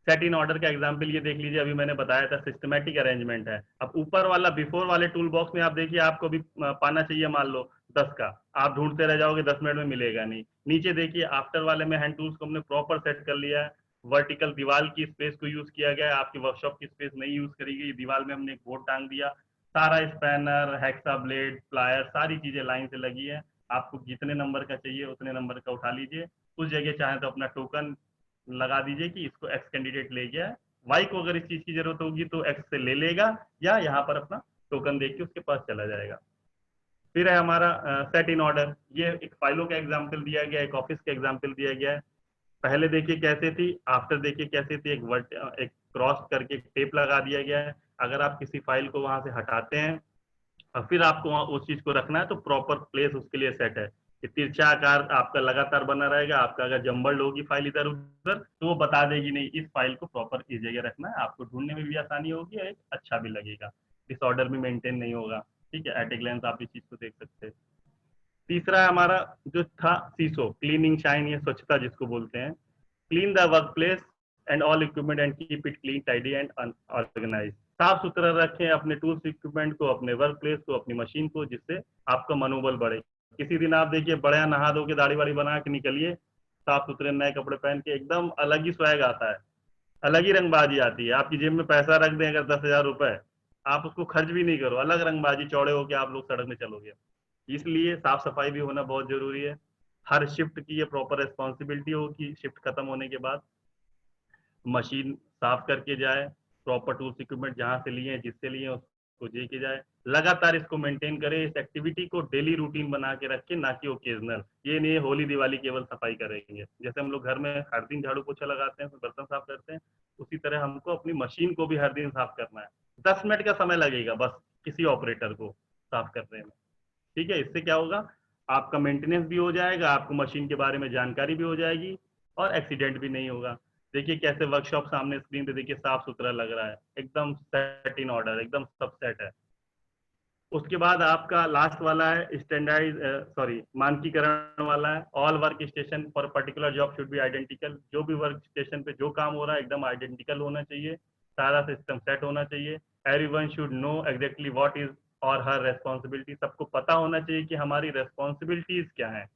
सेट इन ऑर्डर का एग्जांपल ये देख लीजिए, अभी मैंने बताया था सिस्टमेटिक अरेंजमेंट है। अब ऊपर वाला बिफोर वाले टूल बॉक्स में आप देखिए, आपको भी पाना चाहिए मान लो 10 का, आप ढूंढते रह जाओगे, 10 मिनट में मिलेगा नहीं। नीचे देखिए आफ्टर वाले में हैंड टूल्स को हमने प्रॉपर सेट कर लिया है, वर्टिकल दीवार की स्पेस को यूज किया गया है, आपकी वर्कशॉप की स्पेस नहीं यूज करी गई, दीवार में हमने एक बोर्ड टांग दिया, सारा स्पैनर, हेक्सा ब्लेड, प्लायर, सारी चीजें लाइन से लगी है। आपको जितने नंबर का चाहिए उतने नंबर का उठा लीजिए, उस जगह चाहे तो अपना टोकन लगा दीजिए कि इसको एक्स कैंडिडेट ले गया है, वाई को अगर इस चीज की जरूरत होगी तो एक्स से ले लेगा, या यहाँ पर अपना टोकन देख के उसके पास चला जाएगा। फिर है हमारा सेट इन ऑर्डर, ये एक फाइलों का एग्जाम्पल दिया गया, एक ऑफिस का एग्जाम्पल दिया गया है। पहले देखिए कैसे थी, आफ्टर देखिए कैसे थी, एक क्रॉस करके एक टेप लगा दिया गया है। अगर आप किसी फाइल को वहां से हटाते हैं और फिर आपको वहां उस चीज को रखना है तो प्रॉपर प्लेस उसके लिए सेट है कि तिरछा आकार आपका लगातार बना रहेगा। आपका अगर जम्बल्ड होगी फाइल इधर उधर तो वो बता देगी नहीं, इस फाइल को प्रॉपर इस जगह रखना है, आपको ढूंढने में भी आसानी होगी और एक अच्छा भी लगेगा, डिसऑर्डर भी मेंटेन नहीं होगा। ठीक है, एट ए ग्लेंस आप इस चीज को देख सकते हैं। तीसरा है हमारा जो था सीसो, क्लीनिंग शाइन, ये स्वच्छता जिसको बोलते हैं। Clean the work place and all equipment and keep it clean, tidy and organise, साफ सुथरा रखें अपने टूल्स इक्विपमेंट को, अपने वर्क प्लेस को, अपनी मशीन को, जिससे आपका मनोबल बढ़े। किसी दिन आप देखिए बढ़िया नहा धो के दाढ़ी वाड़ी बना के निकलिए, साफ सुथरे नए कपड़े पहन के, एकदम अलग ही स्वैग आता है, अलग ही रंगबाजी आती है। आपकी जेब में पैसा रख दें अगर 10,000 रुपए, आप उसको खर्च भी नहीं करो, अलग रंगबाजी, चौड़े होके आप लोग सड़क में चलोगे। इसलिए साफ सफाई भी होना बहुत जरूरी है। हर शिफ्ट की ये प्रॉपर रिस्पॉन्सिबिलिटी हो कि शिफ्ट खत्म होने के बाद मशीन साफ करके जाए, प्रॉपर टूल्स इक्विपमेंट जहां से लिए जिससे लिए उसको दे के जाए, लगातार इसको मेंटेन करें, इस एक्टिविटी को डेली रूटीन बना के रखें, ना कि ओकेजनल। ये नहीं है होली दिवाली केवल सफाई करेंगे, जैसे हम लोग घर में हर दिन झाड़ू पोछा लगाते हैं, बर्तन साफ करते हैं, उसी तरह हमको अपनी मशीन को भी हर दिन साफ करना है। 10 मिनट का समय लगेगा बस किसी ऑपरेटर को साफ करने में। ठीक है, इससे क्या होगा, आपका मेंटेनेंस भी हो जाएगा, आपको मशीन के बारे में जानकारी भी हो जाएगी और एक्सीडेंट भी नहीं होगा। देखिए कैसे वर्कशॉप सामने स्क्रीन पे देखिए साफ सुथरा लग रहा है, एकदम सेट इन ऑर्डर, एकदम सब सेट है। उसके बाद आपका लास्ट वाला है स्टैंडर्डाइज, सॉरी मानकीकरण वाला है। All work station for particular job should be identical, जो भी वर्क स्टेशन पे जो काम हो रहा है एकदम आइडेंटिकल होना चाहिए, सारा सिस्टम सेट होना चाहिए। Everyone should know exactly what is और हर रेस्पॉन्सिबिलिटी, सबको पता होना चाहिए कि हमारी रेस्पॉन्सिबिलिटीज क्या है।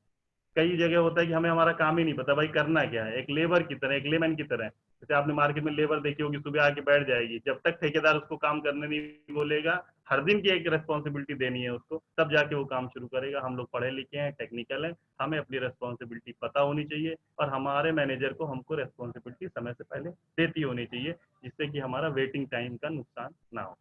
कई जगह होता है कि हमें हमारा काम ही नहीं पता भाई करना क्या है, एक लेबर की तरह, एक लेमैन की तरह। जैसे आपने मार्केट में लेबर देखी होगी, सुबह आके बैठ जाएगी, जब तक ठेकेदार उसको काम करने नहीं बोलेगा, हर दिन की एक रेस्पॉन्सिबिलिटी देनी है उसको, तब जाके वो काम शुरू करेगा। हम लोग पढ़े लिखे हैं, टेक्निकल हैं, हमें अपनी रेस्पॉन्सिबिलिटी पता होनी चाहिए और हमारे मैनेजर को हमको रेस्पॉन्सिबिलिटी समय से पहले देती होनी चाहिए, जिससे कि हमारा वेटिंग टाइम का नुकसान ना हो।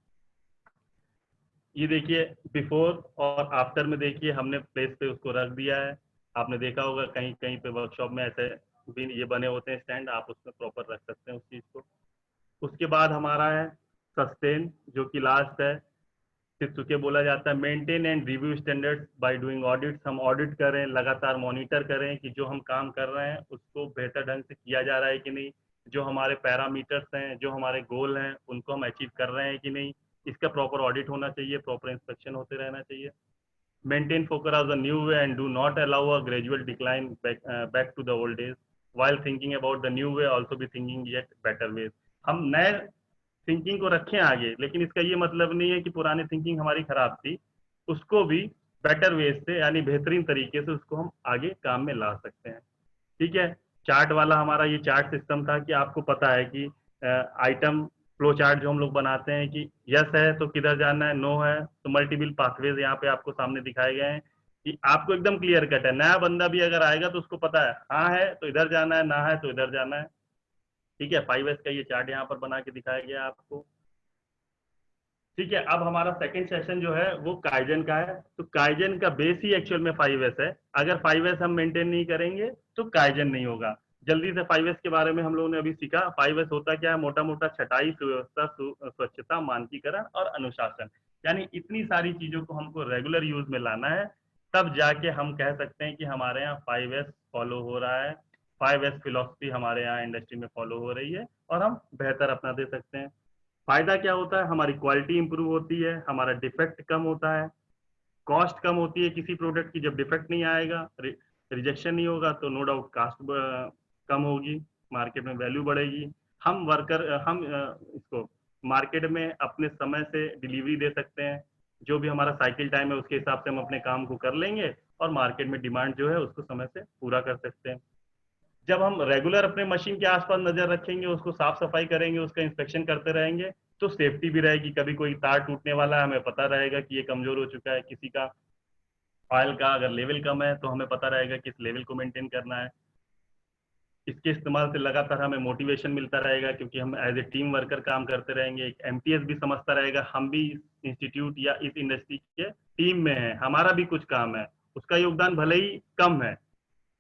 ये देखिए बिफोर और आफ्टर में देखिए हमने प्लेस पे उसको रख दिया है। आपने देखा होगा कहीं कहीं पे वर्कशॉप में ऐसे भी ये बने होते हैं स्टैंड, आप उसमें प्रॉपर रख सकते हैं उस चीज को। उसके बाद हमारा है सस्टेन, जो कि लास्ट है। सित्सुके बोला जाता है maintain and review standards by doing audits. हम ऑडिट करें, लगातार मॉनिटर करें कि जो हम काम कर रहे हैं उसको बेहतर ढंग से किया जा रहा है कि नहीं, जो हमारे पैरामीटर्स हैं, जो हमारे गोल हैं, उनको हम अचीव कर रहे हैं कि नहीं, इसका प्रॉपर ऑडिट होना चाहिए, प्रॉपर इंस्पेक्शन होते रहना चाहिए। Maintain focus on the new way and do not allow a gradual decline back to the old days while thinking about the new way also be thinking yet better ways। हम नए थिंकिंग को रखें आगे, लेकिन इसका ये मतलब नहीं है कि पुरानी थिंकिंग हमारी खराब थी, उसको भी बेटर वेज से यानी बेहतरीन तरीके से उसको हम आगे काम में ला सकते हैं। ठीक है। चार्ट वाला हमारा ये चार्ट सिस्टम था कि आपको पता है कि आइटम फ्लो चार्ट जो हम लोग बनाते हैं कि यस है तो किधर जाना है, नो है तो मल्टीपल पाथवेज यहाँ पे आपको सामने दिखाए गए हैं कि आपको एकदम क्लियर कट है। नया बंदा भी अगर आएगा तो उसको पता है हाँ है तो इधर जाना है, ना है तो इधर जाना है। ठीक है, 5S का ये चार्ट यहाँ पर बना के दिखाया गया आपको। ठीक है, अब हमारा सेकंड सेशन जो है वो काइजन का है। तो काइजन का बेस ही एक्चुअल में 5S है। अगर 5S हम मेंटेन नहीं करेंगे तो काइजन नहीं होगा। जल्दी से 5S के बारे में हम लोगों ने अभी सीखा। 5S होता क्या है, मोटा मोटा छटाई, सुव्यवस्था, स्वच्छता, मानकीकरण और अनुशासन। यानी इतनी सारी चीजों को हमको रेगुलर यूज में लाना है, तब जाके हम कह सकते हैं कि हमारे यहाँ 5S फॉलो हो रहा है, 5S फिलोसफी हमारे यहाँ इंडस्ट्री में फॉलो हो रही है और हम बेहतर अपना दे सकते हैं। फायदा क्या होता है, हमारी क्वालिटी इंप्रूव होती है, हमारा डिफेक्ट कम होता है, कॉस्ट कम होती है किसी प्रोडक्ट की। जब डिफेक्ट नहीं आएगा, रिजेक्शन नहीं होगा, तो नो डाउट कास्ट कम होगी, मार्केट में वैल्यू बढ़ेगी। हम इसको मार्केट में अपने समय से डिलीवरी दे सकते हैं। जो भी हमारा साइकिल टाइम है उसके हिसाब से हम अपने काम को कर लेंगे और मार्केट में डिमांड जो है उसको समय से पूरा कर सकते हैं। जब हम रेगुलर अपने मशीन के आसपास नजर रखेंगे, उसको साफ सफाई करेंगे, उसका इंस्पेक्शन करते रहेंगे, तो सेफ्टी भी रहेगी। कभी कोई तार टूटने वाला है, हमें पता रहेगा कि ये कमजोर हो चुका है। किसी का ऑयल का अगर लेवल कम है तो हमें पता रहेगा कि इस लेवल को मेंटेन करना है। इसके इस्तेमाल से लगातार हमें मोटिवेशन मिलता रहेगा, क्योंकि हम एज ए टीम वर्कर काम करते रहेंगे। एक एमटीएस भी समझता रहेगा हम भी इस इंस्टीट्यूट या इस इंडस्ट्री के टीम में है, हमारा भी कुछ काम है। उसका योगदान भले ही कम है,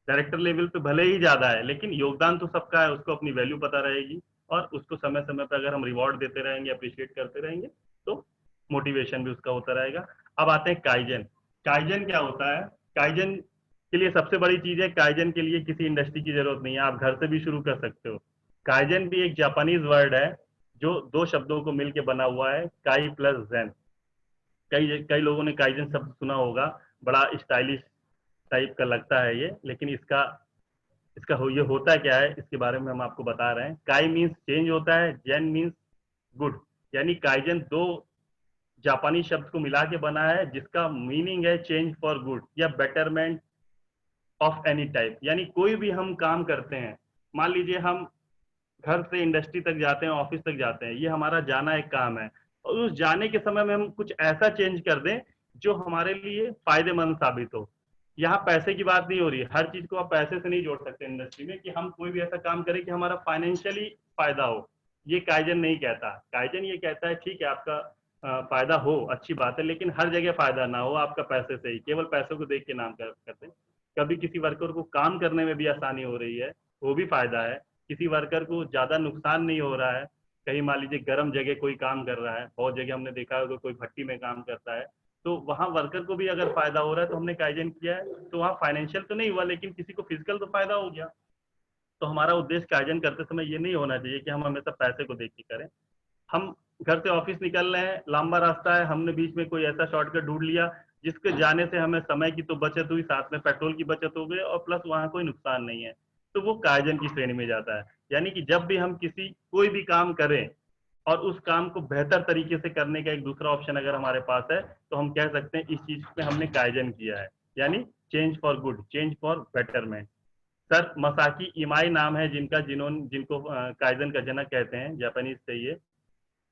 डायरेक्टर लेवल पे भले ही ज्यादा है, लेकिन योगदान तो सबका है, उसको अपनी वैल्यू पता रहेगी। और उसको समय समय पर अगर हम रिवॉर्ड देते रहेंगे, अप्रिशिएट करते रहेंगे, तो मोटिवेशन भी उसका होता रहेगा। अब आते हैं काइजन। काइजन क्या होता है? काइजन के लिए सबसे बड़ी चीज है, काइजन के लिए किसी इंडस्ट्री की जरूरत नहीं है, आप घर से भी शुरू कर सकते हो। काइजन भी एक जापानीज वर्ड है जो दो शब्दों को मिलकर बना हुआ है, काई प्लस जेन। कई कई लोगों ने काइजन शब्द सुना होगा, बड़ा स्टाइलिश टाइप का लगता है ये, लेकिन इसका इसका ये होता क्या है इसके बारे में हम आपको बता रहे हैं। काई मीन्स चेंज होता है, जेन मीन्स गुड। यानी काइजन दो जापानी शब्द को मिला के बना है, जिसका मीनिंग है चेंज फॉर गुड या बेटरमेंट ऑफ एनी टाइप। यानी कोई भी हम काम करते हैं, मान लीजिए हम घर से इंडस्ट्री तक जाते हैं, ऑफिस तक जाते हैं, ये हमारा जाना एक काम है, और उस जाने के समय में हम कुछ ऐसा चेंज कर दें जो हमारे लिए फायदेमंद साबित हो। यहाँ पैसे की बात नहीं हो रही है, हर चीज को आप पैसे से नहीं जोड़ सकते इंडस्ट्री में, कि हम कोई भी ऐसा काम करें कि हमारा फाइनेंशियली फायदा हो। ये काइजन नहीं कहता। काइजन ये कहता है ठीक है आपका फायदा हो, अच्छी बात है, लेकिन हर जगह फायदा ना हो आपका पैसे से ही, केवल पैसों को देख के नाम करते हैं। कभी किसी वर्कर को काम करने में भी आसानी हो रही है, वो भी फायदा है। किसी वर्कर को ज्यादा नुकसान नहीं हो रहा है, कहीं मान लीजिए गर्म जगह कोई काम कर रहा है, बहुत जगह हमने देखा होगा कोई भट्टी में काम करता है, तो वहां वर्कर को भी अगर फायदा हो रहा है तो हमने काइजन किया है, तो वहाँ फाइनेंशियल तो नहीं हुआ, लेकिन किसी को फिजिकल तो फायदा हो गया। तो हमारा उद्देश्य काइजन करते समय ये नहीं होना चाहिए कि हम हमेशा पैसे को देख के करें। हम घर से ऑफिस निकल रहे हैं, लंबा रास्ता है, हमने बीच में कोई ऐसा शॉर्टकट ढूंढ लिया जिसके जाने से हमें समय की तो बचत हुई, साथ में पेट्रोल की बचत हो गई, और प्लस वहाँ कोई नुकसान नहीं है, तो वो काइजन की श्रेणी में जाता है। यानी कि जब भी हम किसी कोई भी काम करें, और उस काम को बेहतर तरीके से करने का एक दूसरा ऑप्शन अगर हमारे पास है तो हम कह सकते हैं इस चीज में हमने काइजन किया है, यानी change for good, change for betterment. Sir Masaaki Imai नाम है जिनको काइजन का जनक कहते हैं, जापानीज से ये।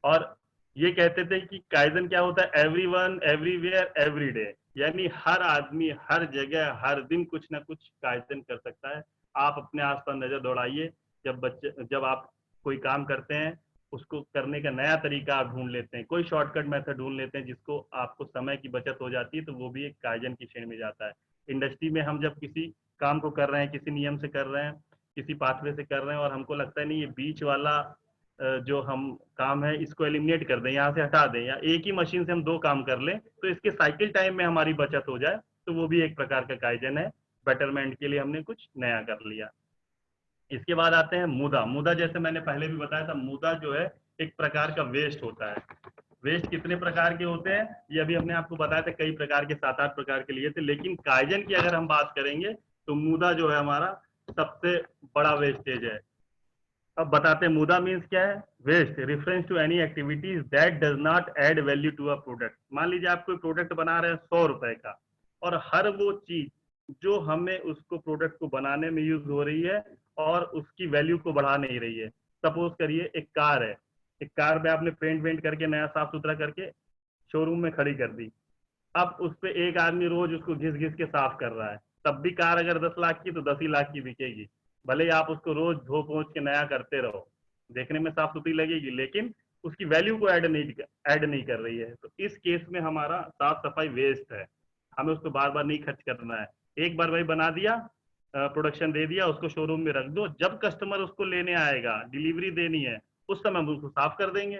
और ये कहते थे कि काइजन क्या होता है, एवरीवन एवरीवेयर एवरी डे, यानी हर आदमी हर जगह हर दिन कुछ ना कुछ काइजन कर सकता है। आप अपने आसपास नजर दौड़ाइए, जब आप कोई काम करते हैं उसको करने का नया तरीका आप ढूंढ लेते हैं, कोई शॉर्टकट मेथड ढूंढ लेते हैं जिसको आपको समय की बचत हो जाती है, तो वो भी एक काइजन की श्रेणी में जाता है। इंडस्ट्री में हम जब किसी काम को कर रहे हैं, किसी नियम से कर रहे हैं, किसी पाथवे से कर रहे हैं और हमको लगता है नहीं ये बीच वाला जो हम काम है इसको एलिमिनेट कर दें, यहाँ से हटा दें, या एक ही मशीन से हम दो काम कर लें तो इसके साइकिल टाइम में हमारी बचत हो जाए, तो वो भी एक प्रकार का काइजन है। बेटरमेंट के लिए हमने कुछ नया कर लिया। इसके बाद आते हैं मुदा। मुदा जैसे मैंने पहले भी बताया था, मुदा जो है एक प्रकार का वेस्ट होता है। वेस्ट कितने प्रकार के होते हैं ये अभी हमने आपको बताया था, कई प्रकार के, 7-8 प्रकार के लिए थे, लेकिन काइजन की अगर हम बात करेंगे तो मुदा जो है हमारा सबसे बड़ा वेस्टेज है। अब बताते हैं मुदा मीन्स क्या है। Waste reference to any activities that does not add value to a product. मान लीजिए आप कोई प्रोडक्ट बना रहे हैं 100 रुपए का, और हर वो चीज जो हमें उसको प्रोडक्ट को बनाने में यूज हो रही है और उसकी वैल्यू को बढ़ा नहीं रही है। सपोज करिए एक कार है, एक कार में आपने पेंट वेंट करके नया साफ सुथरा करके शोरूम में खड़ी कर दी। अब उस पे एक आदमी रोज उसको घिस घिस के साफ कर रहा है, तब भी कार अगर 10 लाख की तो 10 ही लाख की बिकेगी। भले ही आप उसको रोज धो पोंछ के नया करते रहो, देखने में साफ सुथरी लगेगी, लेकिन उसकी वैल्यू को ऐड नहीं कर रही है। तो इस केस में हमारा साफ सफाई वेस्ट है, हमें उसको बार बार नहीं खर्च करना है। एक बार भाई बना दिया, प्रोडक्शन दे दिया, उसको शोरूम में रख दो, जब कस्टमर उसको लेने आएगा, डिलीवरी देनी है, उस समय हम उसको साफ कर देंगे।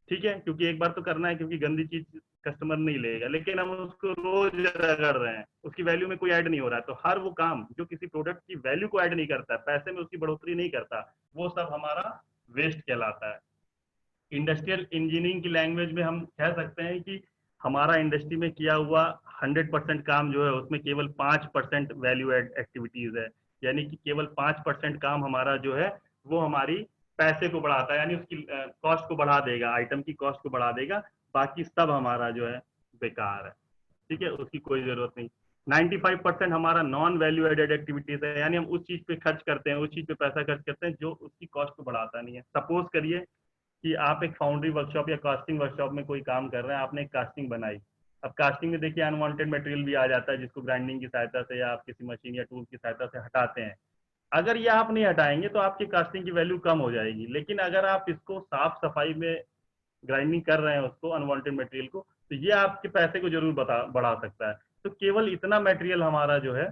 ठीक है, क्योंकि एक बार तो करना है, क्योंकि गंदी चीज कस्टमर नहीं लेगा, लेकिन हम उसको रोज रगड़ रहे हैं, उसकी वैल्यू में कोई ऐड नहीं हो रहा है। तो हर वो काम जो किसी प्रोडक्ट की वैल्यू को ऐड नहीं करता है, पैसे में उसकी बढ़ोतरी नहीं करता, वो सब हमारा वेस्ट कहलाता है। इंडस्ट्रियल इंजीनियरिंग की लैंग्वेज में हम कह सकते हैं कि हमारा इंडस्ट्री में किया हुआ 100% काम जो है उसमें केवल 5% वैल्यू एड एक्टिविटीज है, यानी कि केवल 5% काम हमारा जो है वो हमारी पैसे को बढ़ाता है, यानी उसकी कॉस्ट को बढ़ा देगा, आइटम की कॉस्ट को बढ़ा देगा। बाकी सब हमारा जो है बेकार है, ठीक है, उसकी कोई जरूरत नहीं। 95% हमारा नॉन वैल्यू एडेड एक्टिविटीज है, यानी हम उस चीज पे खर्च करते हैं, उस चीज पे पैसा खर्च करते हैं जो उसकी कॉस्ट को बढ़ाता नहीं है। सपोज करिए कि आप एक फाउंड्री वर्कशॉप या कास्टिंग वर्कशॉप में कोई काम कर रहे हैं, आपने एक कास्टिंग बनाई। अब कास्टिंग में देखिए अनवांटेड मटेरियल भी आ जाता है जिसको ग्राइंडिंग की सहायता से या आप किसी मशीन या टूल की सहायता से हटाते हैं। अगर ये आप नहीं हटाएंगे तो आपकी कास्टिंग की वैल्यू कम हो जाएगी, लेकिन अगर आप इसको साफ सफाई में ग्राइंडिंग कर रहे हैं उसको अनवांटेड मटेरियल को, तो ये आपके पैसे को जरूर बढ़ा सकता है। तो केवल इतना मटेरियल हमारा जो है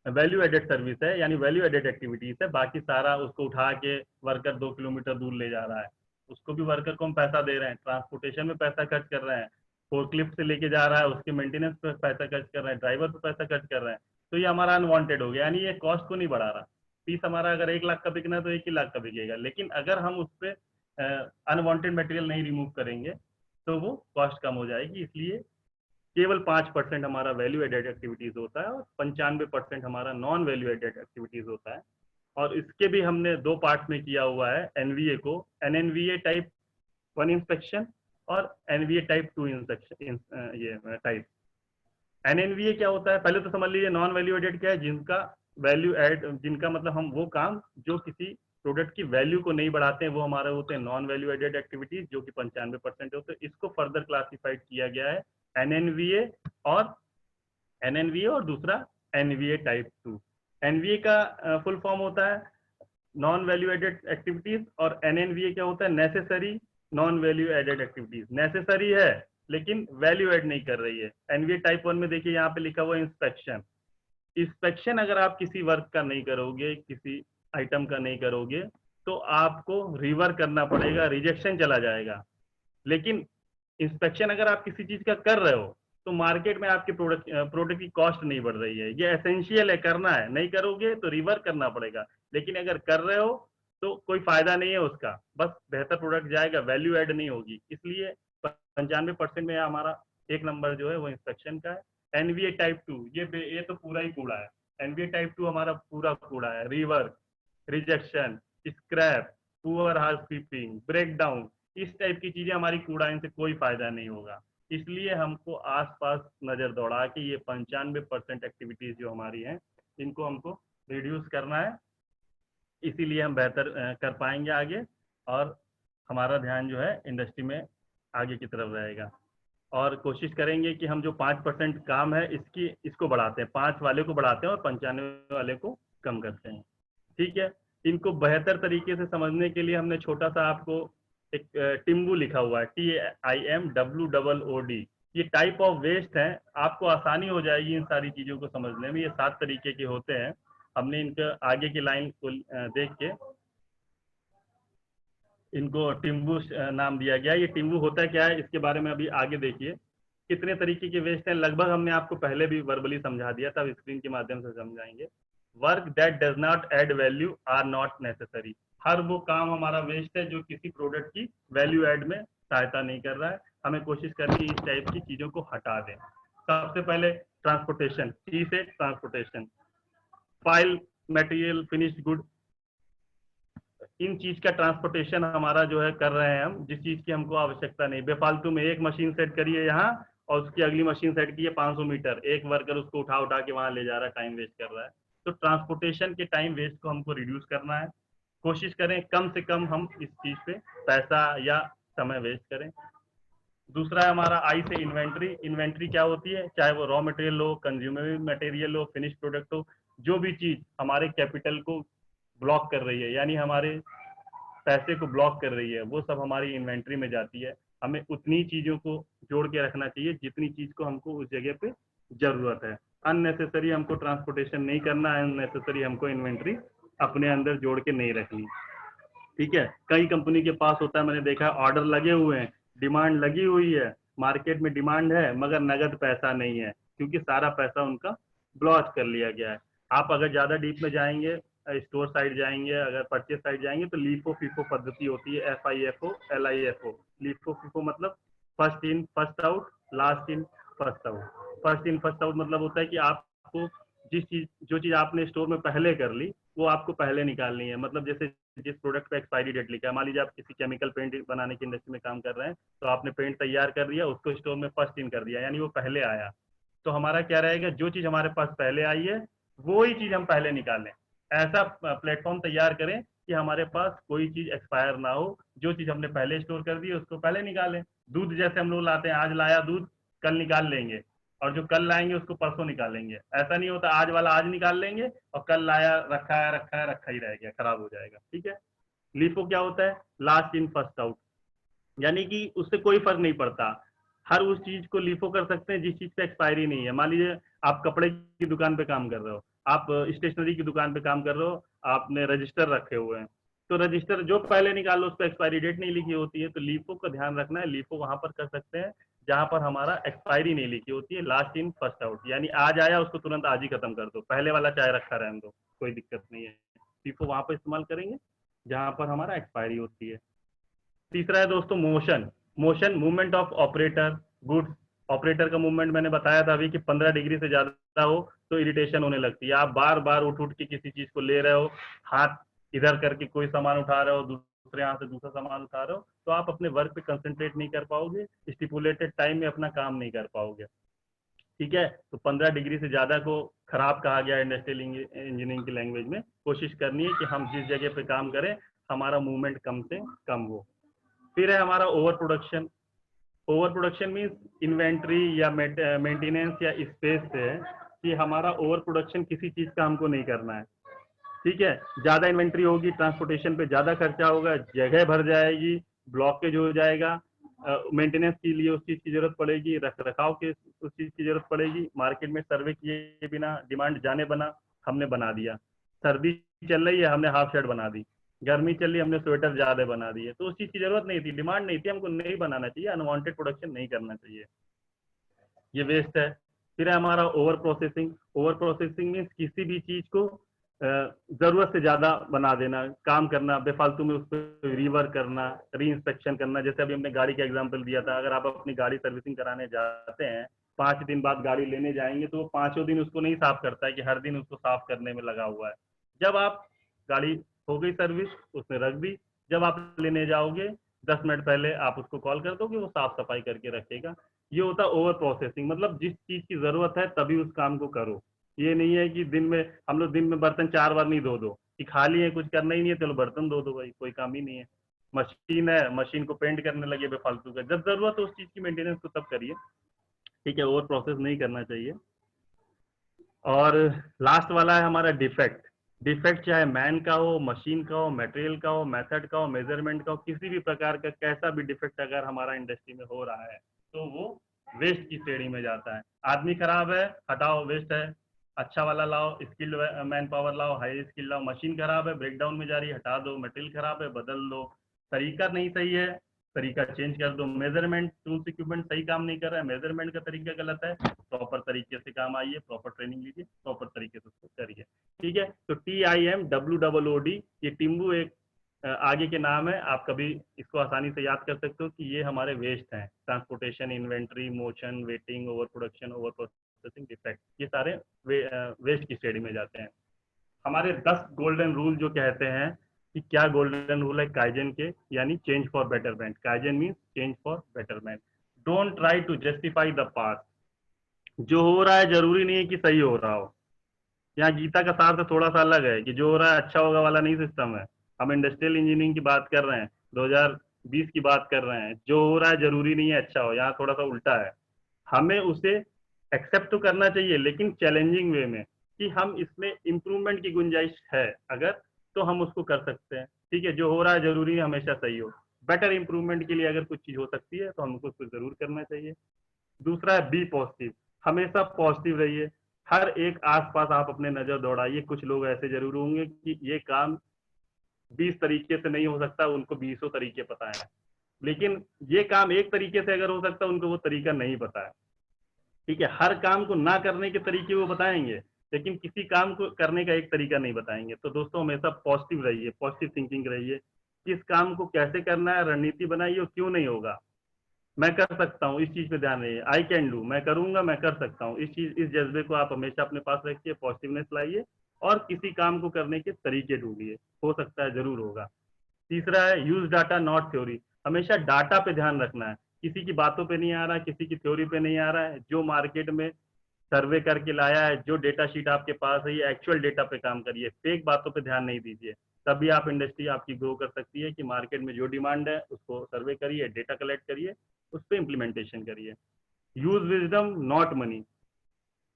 वैल्यू एडेड सर्विस है, यानी वैल्यू एडेड एक्टिविटीज है। बाकी सारा उसको उठा के वर्कर 2 किलोमीटर दूर ले जा रहा है, उसको भी वर्कर को हम पैसा दे रहे हैं, ट्रांसपोर्टेशन में पैसा खर्च कर रहे हैं, फोर्कलिफ्ट से लेके जा रहा है उसके मेंटेनेंस पे पैसा खर्च कर रहे हैं, ड्राइवर पे पैसा खर्च कर रहे हैं। तो ये हमारा अनवांटेड हो गया, यानी ये कॉस्ट को नहीं बढ़ा रहा। पीस हमारा अगर 1 लाख का बिकना है तो 1 ही लाख का बिकेगा, लेकिन अगर हम उस पर अनवांटेड मटेरियल नहीं रिमूव करेंगे तो वो कॉस्ट कम हो जाएगी। इसलिए केवल 5% हमारा वैल्यू एडेड एक्टिविटीज होता है और 95% हमारा नॉन वैल्यू एडेड एक्टिविटीज होता है। और इसके भी हमने दो पार्ट में किया हुआ है एनवीए को, एनएनवीए टाइप 1 इंस्पेक्शन और एनवीए टाइप 2 इंस्पेक्शन। ये टाइप एनएनवीए क्या होता है पहले तो समझ लीजिए। नॉन वैल्यू एडेड क्या है, जिनका वैल्यू एड, जिनका मतलब हम वो काम जो किसी प्रोडक्ट की वैल्यू को नहीं बढ़ाते हैं वो हमारे होते हैं नॉन वैल्यू एडेड एक्टिविटीज, जो कि 95% होते हैं। इसको फर्दर क्लासिफाइड किया गया है एनएनवीए और एनएनवीए और दूसरा एनवीए टाइप 2। एनवीए का फुल फॉर्म होता है नॉन वैल्यू एडेड एक्टिविटीज, और एनएनवीए क्या होता है, necessary non value added activities. Necessary है लेकिन वैल्यू एड नहीं कर रही है। एनवीए टाइप 1 में देखिए यहाँ पे लिखा हुआ है इंस्पेक्शन। इंस्पेक्शन अगर आप किसी वर्क का नहीं करोगे, किसी आइटम का नहीं करोगे, तो आपको रिवर करना पड़ेगा, रिजेक्शन चला जाएगा। लेकिन इंस्पेक्शन अगर आप किसी चीज का कर रहे हो तो मार्केट में आपके प्रोडक्ट की कॉस्ट नहीं बढ़ रही है, ये एसेंशियल है, करना है, नहीं करोगे तो रिवर करना पड़ेगा। लेकिन अगर कर रहे हो तो कोई फायदा नहीं है उसका, बस बेहतर प्रोडक्ट जाएगा, वैल्यू ऐड नहीं होगी। इसलिए 95% में हमारा एक नंबर जो है वो इंस्पेक्शन का है। एनवीए टाइप 2 ये तो पूरा ही कूड़ा है। एनवीए टाइप 2 हमारा पूरा कूड़ा है, rework, rejection, scrap, poor housekeeping, break down, इस टाइप की चीजें हमारी कूड़ा इनसे कोई फायदा नहीं होगा। इसलिए हमको आसपास नजर दौड़ा के ये 95% एक्टिविटीज जो हमारी हैं इनको हमको रिड्यूस करना है। इसीलिए हम बेहतर कर पाएंगे आगे, और हमारा ध्यान जो है इंडस्ट्री में आगे की तरफ रहेगा। और कोशिश करेंगे कि हम जो 5% काम है इसको बढ़ाते हैं, 5 वाले को बढ़ाते हैं और 95 वाले को कम करते हैं। ठीक है, इनको बेहतर तरीके से समझने के लिए हमने छोटा सा आपको एक टिम्बू लिखा हुआ है, TIMWOOD। ये टाइप ऑफ वेस्ट है, आपको आसानी हो जाएगी इन सारी चीजों को समझने में। ये 7 तरीके के होते हैं। हमने इनका आगे की लाइन को देख के इनको टिम्बू नाम दिया गया। ये टिम्बू होता क्या है इसके बारे में अभी आगे देखिए। कितने तरीके के वेस्ट हैं लगभग हमने आपको पहले भी वर्बली समझा दिया था, अब स्क्रीन के माध्यम से समझाएंगे। Work that does not add value are not necessary. हर वो काम हमारा वेस्ट है जो किसी प्रोडक्ट की वैल्यू ऐड में सहायता नहीं कर रहा है। हमें कोशिश करनी है इस टाइप की चीजों को हटा दें। सबसे पहले ट्रांसपोर्टेशन, टी से transportation, file, material, finished good, इन चीज का ट्रांसपोर्टेशन हमारा जो है कर रहे हैं हम, जिस चीज की हमको आवश्यकता नहीं। बेफालतू में एक मशीन सेट करिए यहाँ और उसकी अगली मशीन सेट की है 500 मीटर, एक वर्कर उसको उठा उठा के वहां ले जा रहा है, टाइम वेस्ट कर रहा है। तो ट्रांसपोर्टेशन के टाइम वेस्ट को हमको रिड्यूस करना है। कोशिश करें कम से कम हम इस चीज पे पैसा या समय वेस्ट करें। दूसरा है हमारा आई से इन्वेंट्री। इन्वेंट्री क्या होती है, चाहे वो रॉ मटेरियल हो, कंज्यूमेबल मटेरियल हो, फिनिश प्रोडक्ट हो, जो भी चीज हमारे कैपिटल को ब्लॉक कर रही है, यानी हमारे पैसे को ब्लॉक कर रही है, वो सब हमारी इन्वेंट्री में जाती है। हमें उतनी चीजों को जोड़ के रखना चाहिए जितनी चीज को हमको उस जगह पे जरूरत है। अननेसेसरी हमको ट्रांसपोर्टेशन नहीं करना है, अननेसेसरी हमको इन्वेंट्री अपने अंदर जोड़ के नहीं रखनी। ठीक है, कई कंपनी के पास होता है, मैंने देखा है, ऑर्डर लगे हुए हैं, डिमांड लगी हुई है, मार्केट में डिमांड है, मगर नगद पैसा नहीं है, क्योंकि सारा पैसा उनका ब्लॉक कर लिया गया है। आप अगर ज्यादा डीप में जाएंगे, स्टोर साइड जाएंगे, अगर परचेज साइड जाएंगे, तो लीफो फीफो पद्धति होती है, FIFO LIFO। लीफो फीफो मतलब first in first out, last in first out. First in first out मतलब होता है कि आपको जो चीज आपने स्टोर में पहले कर ली वो आपको पहले निकालनी है। मतलब जैसे जिस प्रोडक्ट पे एक्सपायरी डेट लिखा है, मान लीजिए आप किसी केमिकल पेंट बनाने की इंडस्ट्री में काम कर रहे हैं, तो आपने पेंट तैयार कर दिया, उसको स्टोर में फर्स्ट इन कर दिया, यानी वो पहले आया। तो हमारा क्या रहेगा, जो चीज हमारे पास पहले आई है वो ही चीज हम पहले निकालें। ऐसा प्लेटफॉर्म तैयार करें कि हमारे पास कोई चीज एक्सपायर ना हो, जो चीज हमने पहले स्टोर कर दी है उसको पहले निकालें। दूध जैसे हम लोग लाते हैं, आज लाया दूध कल निकाल लेंगे, और जो कल लाएंगे उसको परसों निकालेंगे। ऐसा नहीं होता, आज वाला आज निकाल लेंगे और कल लाया रखा ही रह गया, खराब हो जाएगा। ठीक है। लीफो क्या होता है, लास्ट इन फर्स्ट आउट, यानी कि उससे कोई फर्क नहीं पड़ता, हर उस चीज को लीफो कर सकते हैं जिस चीज पे एक्सपायरी नहीं है। मान लीजिए आप कपड़े की दुकान पे काम कर रहे हो, आप स्टेशनरी की दुकान पे काम कर रहे हो, आपने रजिस्टर रखे हुए हैं, तो रजिस्टर जो पहले निकालो उस पर एक्सपायरी डेट नहीं लिखी होती है, तो लीफो का ध्यान रखना है। लीफो वहां पर कर सकते हैं जहां पर हमारा एक्सपायरी नहीं लिखी होती है, लास्ट इन फर्स्ट आउट, यानी आज आया उसको तुरंत आज ही खत्म कर दो, पहले वाला चाहे रखा रहने दो, कोई दिक्कत नहीं है। लीफो वहां पर इस्तेमाल करेंगे जहां पर हमारा एक्सपायरी होती है। तीसरा है दोस्तों motion. Motion, movement of operator, goods. Operator का मूवमेंट मैंने बताया था अभी कि 15 डिग्री से ज्यादा हो तो इरिटेशन होने लगती है। आप बार बार उठ उठ के किसी चीज को ले रहे हो, हाथ इधर करके कोई सामान उठा रहे हो, दूसरे हाथ से दूसरा सामान उठा रहे हो, तो आप अपने वर्क पे कंसंट्रेट नहीं कर पाओगे, स्टिपुलेटेड टाइम में अपना काम नहीं कर पाओगे। ठीक है, तो 15 डिग्री से ज्यादा को खराब कहा गया है इंडस्ट्रियल इंजीनियरिंग की लैंग्वेज में। कोशिश करनी है कि हम जिस जगह पे काम करें हमारा मूवमेंट कम से कम हो। फिर है हमारा over production. Over production means inventory या मेंटेनेंस या स्पेस से है कि हमारा ओवर प्रोडक्शन किसी चीज का हमको नहीं करना है। ठीक है, ज्यादा इन्वेंट्री होगी, ट्रांसपोर्टेशन पे ज्यादा खर्चा होगा, जगह भर जाएगी, ब्लॉकेज हो जाएगा, मेंटेनेंस के लिए उस चीज की जरूरत पड़ेगी, रख रखाव के उस चीज की जरूरत पड़ेगी। मार्केट में सर्वे किए बिना डिमांड जाने बना हमने बना दिया, सर्दी चल रही है हमने हाफ शर्ट बना दी, गर्मी चल रही है हमने स्वेटर ज्यादा बना दी है, तो उस चीज की जरूरत नहीं थी, डिमांड नहीं थी, हमको नहीं बनाना चाहिए, अनवांटेड प्रोडक्शन नहीं करना चाहिए, ये वेस्ट है। फिर है हमारा over processing. Over processing means किसी भी चीज को जरूरत से ज्यादा बना देना, काम करना, बेफालतू में उस पर रीवर्क करना, री इंस्पेक्शन करना। जैसे अभी हमने गाड़ी का एग्जांपल दिया था, अगर आप अपनी गाड़ी सर्विसिंग कराने जाते हैं, 5 दिन बाद गाड़ी लेने जाएंगे तो वो 5 दिन उसको नहीं साफ करता है कि हर दिन उसको साफ करने में लगा हुआ है। जब आप गाड़ी हो गई सर्विस, उसने रख दी, जब आप लेने जाओगे 10 मिनट पहले आप उसको कॉल कर दो कि वो साफ सफाई करके रखेगा। ये होता है ओवर प्रोसेसिंग, मतलब जिस चीज की जरूरत है तभी उस काम को करो। ये नहीं है कि दिन में हम लोग दिन में बर्तन 4 बार नहीं धो दो, कि खाली है कुछ करना ही नहीं है चलो बर्तन धो दो, भाई कोई काम ही नहीं है। मशीन है, मशीन को पेंट करने लगे बेफालतू का, जब जरूरत है उस चीज की मेंटेनेंस तो तब करिए, ठीक है, ओवर प्रोसेस नहीं करना चाहिए। और लास्ट वाला है हमारा डिफेक्ट। डिफेक्ट चाहे मैन का हो, मशीन का हो, मटेरियल का हो, मेथड का हो, मेजरमेंट का हो, किसी भी प्रकार का कैसा भी डिफेक्ट अगर हमारा इंडस्ट्री में हो रहा है तो वो वेस्ट की श्रेणी में जाता है। आदमी खराब है, हटाओ, वेस्ट है। अच्छा वाला लाओ, स्किल्ड मैन पावर लाओ, हाई स्किल लाओ। मशीन खराब है, ब्रेक डाउन में जा रही है, हटा दो। मटेरियल खराब है, बदल दो। तरीका नहीं सही है, तरीका चेंज कर दो। मेजरमेंट टूल्स इक्विपमेंट सही काम नहीं कर रहा है, मेजरमेंट का तरीका गलत है, प्रॉपर तरीके से काम आइए, प्रॉपर ट्रेनिंग लीजिए, प्रॉपर तरीके से उसको करिए, ठीक है। तो TIMWOOD, ये टिम्बू एक आगे के नाम है, आप कभी इसको आसानी से याद कर सकते हो कि ये हमारे वेस्ट हैं। Transportation, inventory, motion, waiting, over production, over processing, defect, ये सारे वेस्ट की श्रेणी में जाते हैं। हमारे 10 गोल्डन रूल जो कहते हैं कि क्या गोल्डन रूल है काइजन के, यानी change for betterment. Kaizen means change for betterment. Don't try to justify the past. जो हो रहा है जरूरी नहीं है कि सही हो रहा हो। यहाँ गीता का सार से थोड़ा सा अलग है कि जो हो रहा है अच्छा होगा वाला नहीं सिस्टम है। हम इंडस्ट्रियल इंजीनियरिंग की बात कर रहे हैं, 2020 की बात कर रहे हैं। जो हो रहा है जरूरी नहीं है अच्छा हो, यहाँ थोड़ा सा उल्टा है। हमें उसे एक्सेप्ट तो करना चाहिए लेकिन चैलेंजिंग वे में, कि हम इसमें इम्प्रूवमेंट की गुंजाइश है अगर, तो हम उसको कर सकते हैं, ठीक है। जो हो रहा है जरूरी है हमेशा सही हो। बेटर इंप्रूवमेंट के लिए अगर कुछ चीज हो सकती है तो हमको उसको जरूर करना चाहिए। दूसरा है बी पॉजिटिव। हमेशा पॉजिटिव रहिए। हर एक आसपास आप अपने नजर दौड़ाइए। कुछ लोग ऐसे जरूर होंगे कि ये काम 20 तरीके से नहीं हो सकता, उनको 20 तरीके पता है, लेकिन ये काम एक तरीके से अगर हो सकता है उनको वो तरीका नहीं पता है, ठीक है। हर काम को ना करने के तरीके वो बताएंगे लेकिन किसी काम को करने का एक तरीका नहीं बताएंगे। तो दोस्तों हमेशा पॉजिटिव रहिए, पॉजिटिव थिंकिंग रहिए। किस काम को कैसे करना है, रणनीति बनाइए, और क्यों नहीं होगा, मैं कर सकता हूँ, इस चीज पे ध्यान रहिए। आई कैन डू, मैं करूंगा, मैं कर सकता हूँ, इस जज्बे को आप हमेशा अपने पास रखिए, पॉजिटिवनेस लाइए, और किसी काम को करने के तरीके ढूंढिए, हो सकता है जरूर होगा। तीसरा है यूज डाटा नॉट थ्योरी। हमेशा डाटा पे ध्यान रखना है, किसी की बातों पे नहीं आ रहा है, किसी की थ्योरी पे नहीं आ रहा है। जो मार्केट में सर्वे करके लाया है, जो डेटा शीट आपके पास है, ये एक्चुअल डेटा पे काम करिए, फेक बातों पे ध्यान नहीं दीजिए। तभी आप इंडस्ट्री आपकी ग्रो कर सकती है कि मार्केट में जो डिमांड है उसको सर्वे करिए, डेटा कलेक्ट करिए, उस पर इम्प्लीमेंटेशन करिए। Use wisdom not money.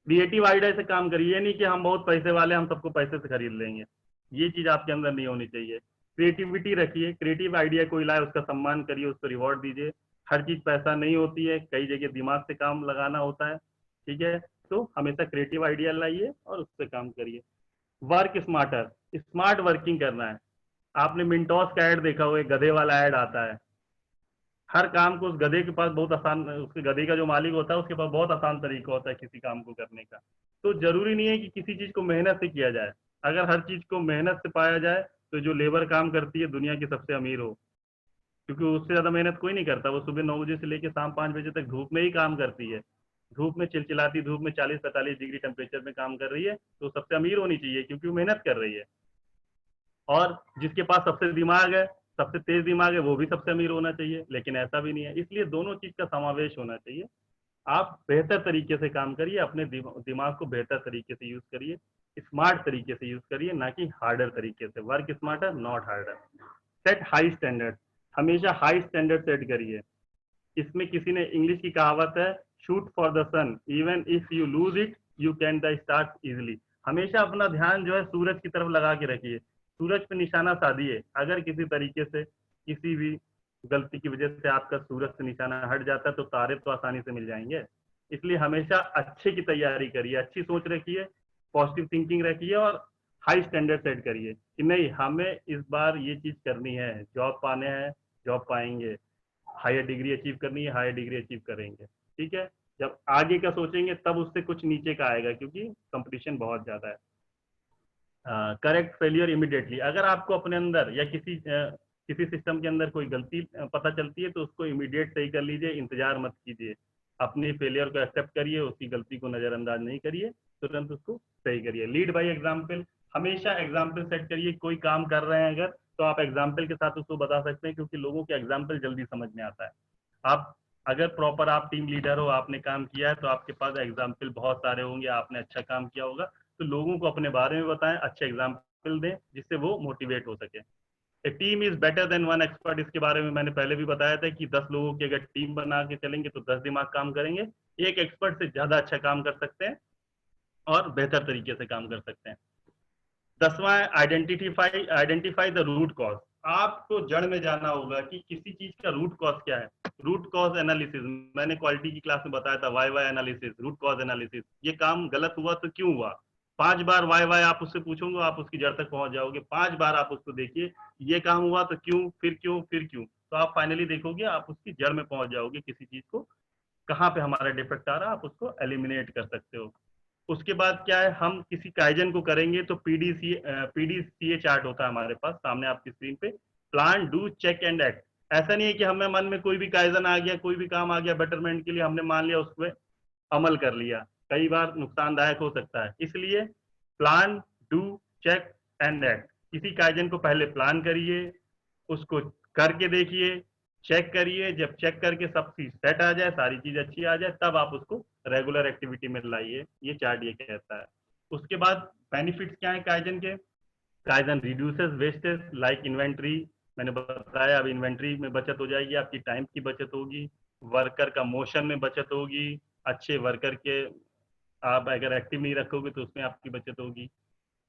Creative idea से काम करिए, ये नहीं कि हम बहुत पैसे वाले हम सबको पैसे से खरीद लेंगे, ये चीज आपके अंदर नहीं होनी चाहिए। क्रिएटिविटी रखिए, क्रिएटिव आइडिया कोई लाए उसका सम्मान करिए, उसको रिवॉर्ड दीजिए। हर चीज पैसा नहीं होती है, कई जगह दिमाग से काम लगाना होता है, ठीक है। तो हमेशा क्रिएटिव आइडिया लाइए और उस पर काम करिए। वर्क स्मार्टर, स्मार्ट वर्किंग करना है। आपने मिंटोस का ऐड देखा हुआ, गधे वाला ऐड आता है। हर काम को उस गधे के पास बहुत आसान, उसके गधे का जो मालिक होता है उसके पास बहुत आसान तरीका होता है किसी काम को करने का। तो जरूरी नहीं है कि किसी चीज को मेहनत से किया जाए। अगर हर चीज को मेहनत से पाया जाए तो जो लेबर काम करती है दुनिया की सबसे अमीर हो, क्योंकि उससे ज्यादा मेहनत कोई नहीं करता। वो सुबह 9 बजे से लेकर शाम 5 बजे तक धूप में ही काम करती है, धूप में चिलचिलाती धूप में 40-45 डिग्री टेम्परेचर में काम कर रही है, तो सबसे अमीर होनी चाहिए क्योंकि वो मेहनत कर रही है। और जिसके पास सबसे दिमाग है, सबसे तेज दिमाग है, वो भी सबसे अमीर होना चाहिए, लेकिन ऐसा भी नहीं है। इसलिए दोनों चीज का समावेश होना चाहिए। आप बेहतर तरीके से काम करिए, अपने दिमाग को बेहतर तरीके से यूज करिए, स्मार्ट तरीके से यूज करिए, ना कि हार्डर तरीके से। Work smarter not harder. Set high standard. हमेशा हाई स्टैंडर्ड सेट करिए। इसमें किसी ने इंग्लिश की कहावत है, shoot for the sun, even if you lose it you can the start easily. हमेशा अपना ध्यान जो है सूरज की तरफ लगा के रखिए, सूरज पे निशाना साधिए। अगर किसी तरीके से किसी भी गलती की वजह से आपका सूरज से निशाना हट जाता है तो तारे तो आसानी से मिल जाएंगे। इसलिए हमेशा अच्छे की तैयारी करिए, अच्छी सोच रखिए, पॉजिटिव थिंकिंग रखिए, और हाई स्टैंडर्ड सेट करिए कि नहीं हमें इस बार ये चीज करनी है, जॉब पाने हैं, जॉब पाएंगे, हायर डिग्री अचीव करनी है, हायर डिग्री अचीव करेंगे, ठीक है। जब आगे का सोचेंगे तब उससे कुछ नीचे का आएगा क्योंकि कंपटीशन बहुत ज्यादा है। Correct failure immediately. अगर आपको अपने अंदर या किसी सिस्टम के अंदर कोई गलती पता चलती है तो उसको इमीडिएट सही कर लीजिए, इंतजार मत कीजिए। अपनी फेलियर को एक्सेप्ट करिए, उसकी गलती को नजरअंदाज नहीं करिए, तुरंत उसको सही करिए। Lead by example. हमेशा एग्जाम्पल सेट करिए। कोई काम कर रहे हैं अगर तो आप एग्जाम्पल के साथ उसको बता सकते हैं, क्योंकि लोगों के एग्जाम्पल जल्दी समझ में आता है। आप अगर प्रॉपर आप टीम लीडर हो, आपने काम किया है, तो आपके पास एग्जाम्पल बहुत सारे होंगे, आपने अच्छा काम किया होगा, तो लोगों को अपने बारे में बताएं, अच्छे एग्जाम्पल दें, जिससे वो मोटिवेट हो सके। A team is better than one expert, इसके बारे में मैंने पहले भी बताया था कि 10 लोगों की अगर टीम बना के चलेंगे तो 10 दिमाग काम करेंगे, एक एक्सपर्ट से ज्यादा अच्छा काम कर सकते हैं और बेहतर तरीके से काम कर सकते हैं। 10वां आइडेंटिफाई द रूट कॉज। आपको जड़ में जाना होगा कि किसी चीज का रूट कॉज क्या है। रूट कॉज एनालिसिस मैंने क्वालिटी की क्लास में बताया था, why why analysis, root cause analysis. ये काम गलत हुआ तो क्यों हुआ, 5 बार वाई वाई आप उससे पूछोगे, आप उसकी जड़ तक पहुंच जाओगे। 5 बार आप उसको देखिए, ये काम हुआ तो क्यों, फिर क्यों, फिर क्यों, तो आप फाइनली देखोगे आप उसकी जड़ में पहुंच जाओगे, किसी चीज को कहाँ पे हमारा डिफेक्ट आ रहा है, आप उसको एलिमिनेट कर सकते हो। उसके बाद क्या है, हम किसी काइजन को करेंगे तो पीडीसीए चार्ट होता है हमारे पास सामने आपकी स्क्रीन पे। Plan, do, check and act. ऐसा नहीं है कि हमें मन में कोई भी काइजन आ गया, कोई भी काम आ गया बेटरमेंट के लिए, हमने मान लिया, उस पर अमल कर लिया। कई बार नुकसानदायक हो सकता है, इसलिए plan, do, check and act. किसी काइजन को पहले प्लान करिए, उसको करके देखिए, चेक करिए, जब चेक करके सब चीज सेट आ जाए, सारी चीज अच्छी आ जाए, तब आप उसको रेगुलर एक्टिविटी में लाइए, ये चार्ट ये कहता है। उसके बाद बेनिफिट्स क्या है काइजन के। Kaizen reduces wastage like inventory, मैंने बताया, अब इन्वेंट्री में बचत हो जाएगी, आपकी टाइम की बचत होगी, वर्कर का मोशन में बचत होगी, अच्छे वर्कर के आप अगर एक्टिव नहीं रखोगे तो उसमें आपकी बचत होगी।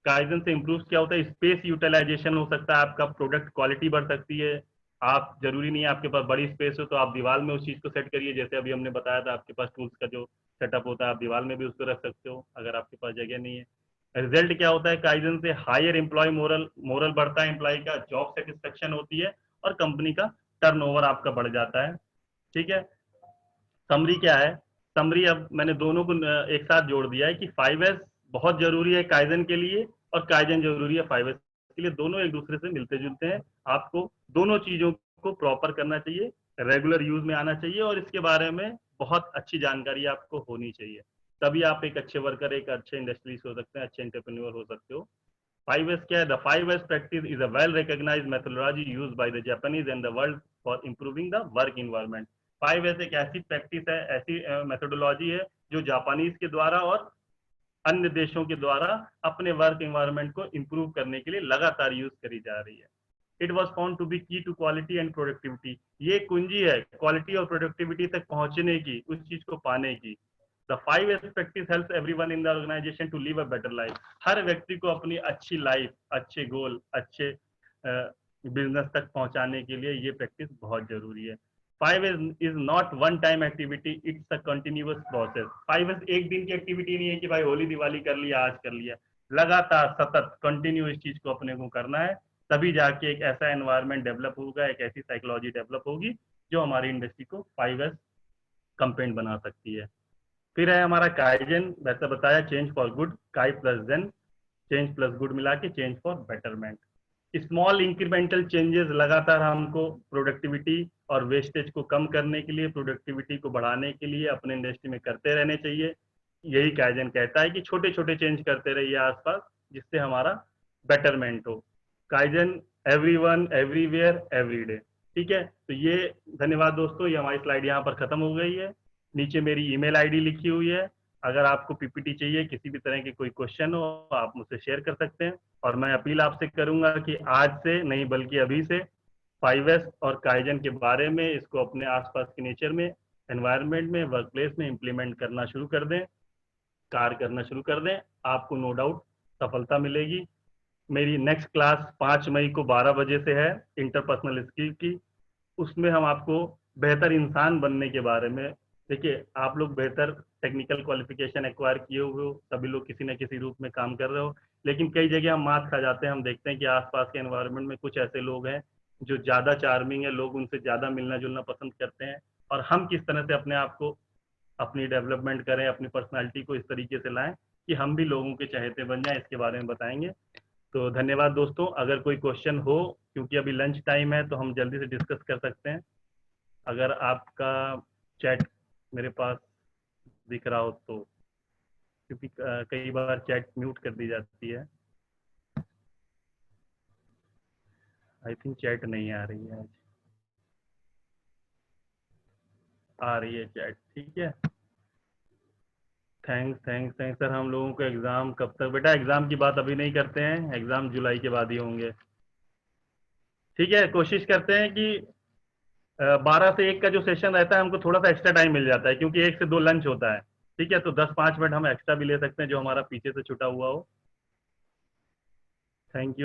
काइजन से इम्प्रूव क्या होता है, स्पेस यूटिलाइजेशन हो सकता है, आपका प्रोडक्ट क्वालिटी बढ़ सकती है। आप जरूरी नहीं है आपके पास बड़ी स्पेस हो तो आप दीवार में उस चीज को सेट करिए, जैसे अभी हमने बताया था, आपके पास टूल्स का जो सेटअप होता है, आप दीवार में भी उसको रख सकते हो अगर आपके पास जगह नहीं है। रिजल्ट क्या होता है, काइजन से हायर एम्प्लॉय मोरल मोरल बढ़ता है, एम्प्लॉय का जॉब सेटिस्फेक्शन होती है, और कंपनी का टर्नओवर आपका बढ़ जाता है। ठीक है। समरी क्या है, समरी अब मैंने दोनों को एक साथ जोड़ दिया है कि 5S बहुत जरूरी है काइजन के लिए, और काइजन जरूरी है 5S के लिए। दोनों एक दूसरे से मिलते जुलते हैं, आपको दोनों चीजों को प्रॉपर करना चाहिए, रेगुलर यूज में आना चाहिए, और इसके बारे में बहुत अच्छी जानकारी आपको होनी चाहिए, तभी आप एक अच्छे वर्कर, एक अच्छे इंडस्ट्रीज हो सकते हैं, अच्छे एंटरप्रेन्योर हो सकते हो। 5S क्या है, the 5S practice is a well recognised methodology used by the Japanese and the world for improving the work environment. 5S एक ऐसी प्रैक्टिस है, ऐसी मेथोडोलॉजी है जो जापानीज के द्वारा और अन्य देशों के द्वारा अपने वर्क इन्वायरमेंट को इंप्रूव करने के लिए लगातार यूज करी जा रही है। It was found to be key to quality and productivity. ये कुंजी है क्वालिटी और प्रोडक्टिविटी तक पहुंचने की, उस चीज को पाने की। The 5S practice helps everyone in the organisation to live a better life. हर व्यक्ति को अपनी अच्छी लाइफ, अच्छे गोल, अच्छे बिजनेस तक पहुंचाने के लिए ये प्रैक्टिस बहुत जरूरी है। 5S is not one time activity, it's a continuous process. 5S एक दिन की एक्टिविटी नहीं है कि भाई होली दिवाली कर लिया, आज कर लिया। लगातार सतत कंटिन्यू इस चीज को अपने को करना है, तभी जाके एक ऐसा एनवायरनमेंट डेवलप होगा, एक ऐसी साइकोलॉजी डेवलप होगी जो हमारी इंडस्ट्री को 5S कंपेंट बना सकती है। फिर है हमारा काइजन, वैसे बताया, चेंज फॉर गुड, काई plus gen, change plus good मिला के change for betterment. Small incremental changes लगातार हमको प्रोडक्टिविटी और वेस्टेज को कम करने के लिए, प्रोडक्टिविटी को बढ़ाने के लिए अपने इंडस्ट्री में करते रहने चाहिए। यही काइजन कहता है कि छोटे छोटे चेंज करते रहिए आसपास, जिससे हमारा बेटरमेंट हो। Kaizen everyone, everywhere, everyday. ठीक है, तो ये धन्यवाद दोस्तों, ये हमारी स्लाइड यहाँ पर खत्म हो गई है। नीचे मेरी ईमेल आईडी लिखी हुई है, अगर आपको पीपीटी चाहिए, किसी भी तरह के कोई क्वेश्चन हो, आप मुझसे शेयर कर सकते हैं। और मैं अपील आपसे करूंगा कि आज से नहीं बल्कि अभी से 5S और काइजन के बारे में, इसको अपने आसपास के नेचर में, एनवायरनमेंट में, वर्क प्लेस में इम्प्लीमेंट करना शुरू कर दें, कार्य करना शुरू कर दें, आपको नो डाउट सफलता मिलेगी। मेरी नेक्स्ट क्लास 5 मई को 12 बजे से है, इंटरपर्सनल स्किल की। उसमें हम आपको बेहतर इंसान बनने के बारे में, देखिए आप लोग बेहतर टेक्निकल क्वालिफिकेशन एक्वायर किए हुए हो, सभी लोग किसी न किसी रूप में काम कर रहे हो, लेकिन कई जगह हम मात खा जाते हैं। हम देखते हैं कि आसपास के एनवायरनमेंट में कुछ ऐसे लोग हैं जो ज़्यादा चार्मिंग है, लोग उनसे ज़्यादा मिलना जुलना पसंद करते हैं, और हम किस तरह से अपने आप को, अपनी डेवलपमेंट करें, अपनी पर्सनैलिटी को इस तरीके से लाएं कि हम भी लोगों के चहेते बन जाएं, इसके बारे में बताएंगे। तो धन्यवाद दोस्तों, अगर कोई क्वेश्चन हो, क्योंकि अभी लंच टाइम है, तो हम जल्दी से डिस्कस कर सकते हैं। अगर आपका चैट मेरे पास दिख रहा हो तो, क्योंकि कई बार चैट म्यूट कर दी जाती है। आई थिंक चैट नहीं आ रही है आज। आ रही है चैट, ठीक है। Thanks thanks thanks sir. हम लोगों को एग्जाम कब तक? बेटा एग्जाम की बात अभी नहीं करते हैं, एग्जाम जुलाई के बाद ही होंगे। ठीक है, कोशिश करते हैं कि 12 से 1 का जो सेशन रहता है हमको थोड़ा सा एक्स्ट्रा टाइम मिल जाता है, क्योंकि 1 से 2 लंच होता है। ठीक है, तो 10-5 मिनट हम एक्स्ट्रा भी ले सकते हैं जो हमारा पीछे से छुटा हुआ हो। Thank you.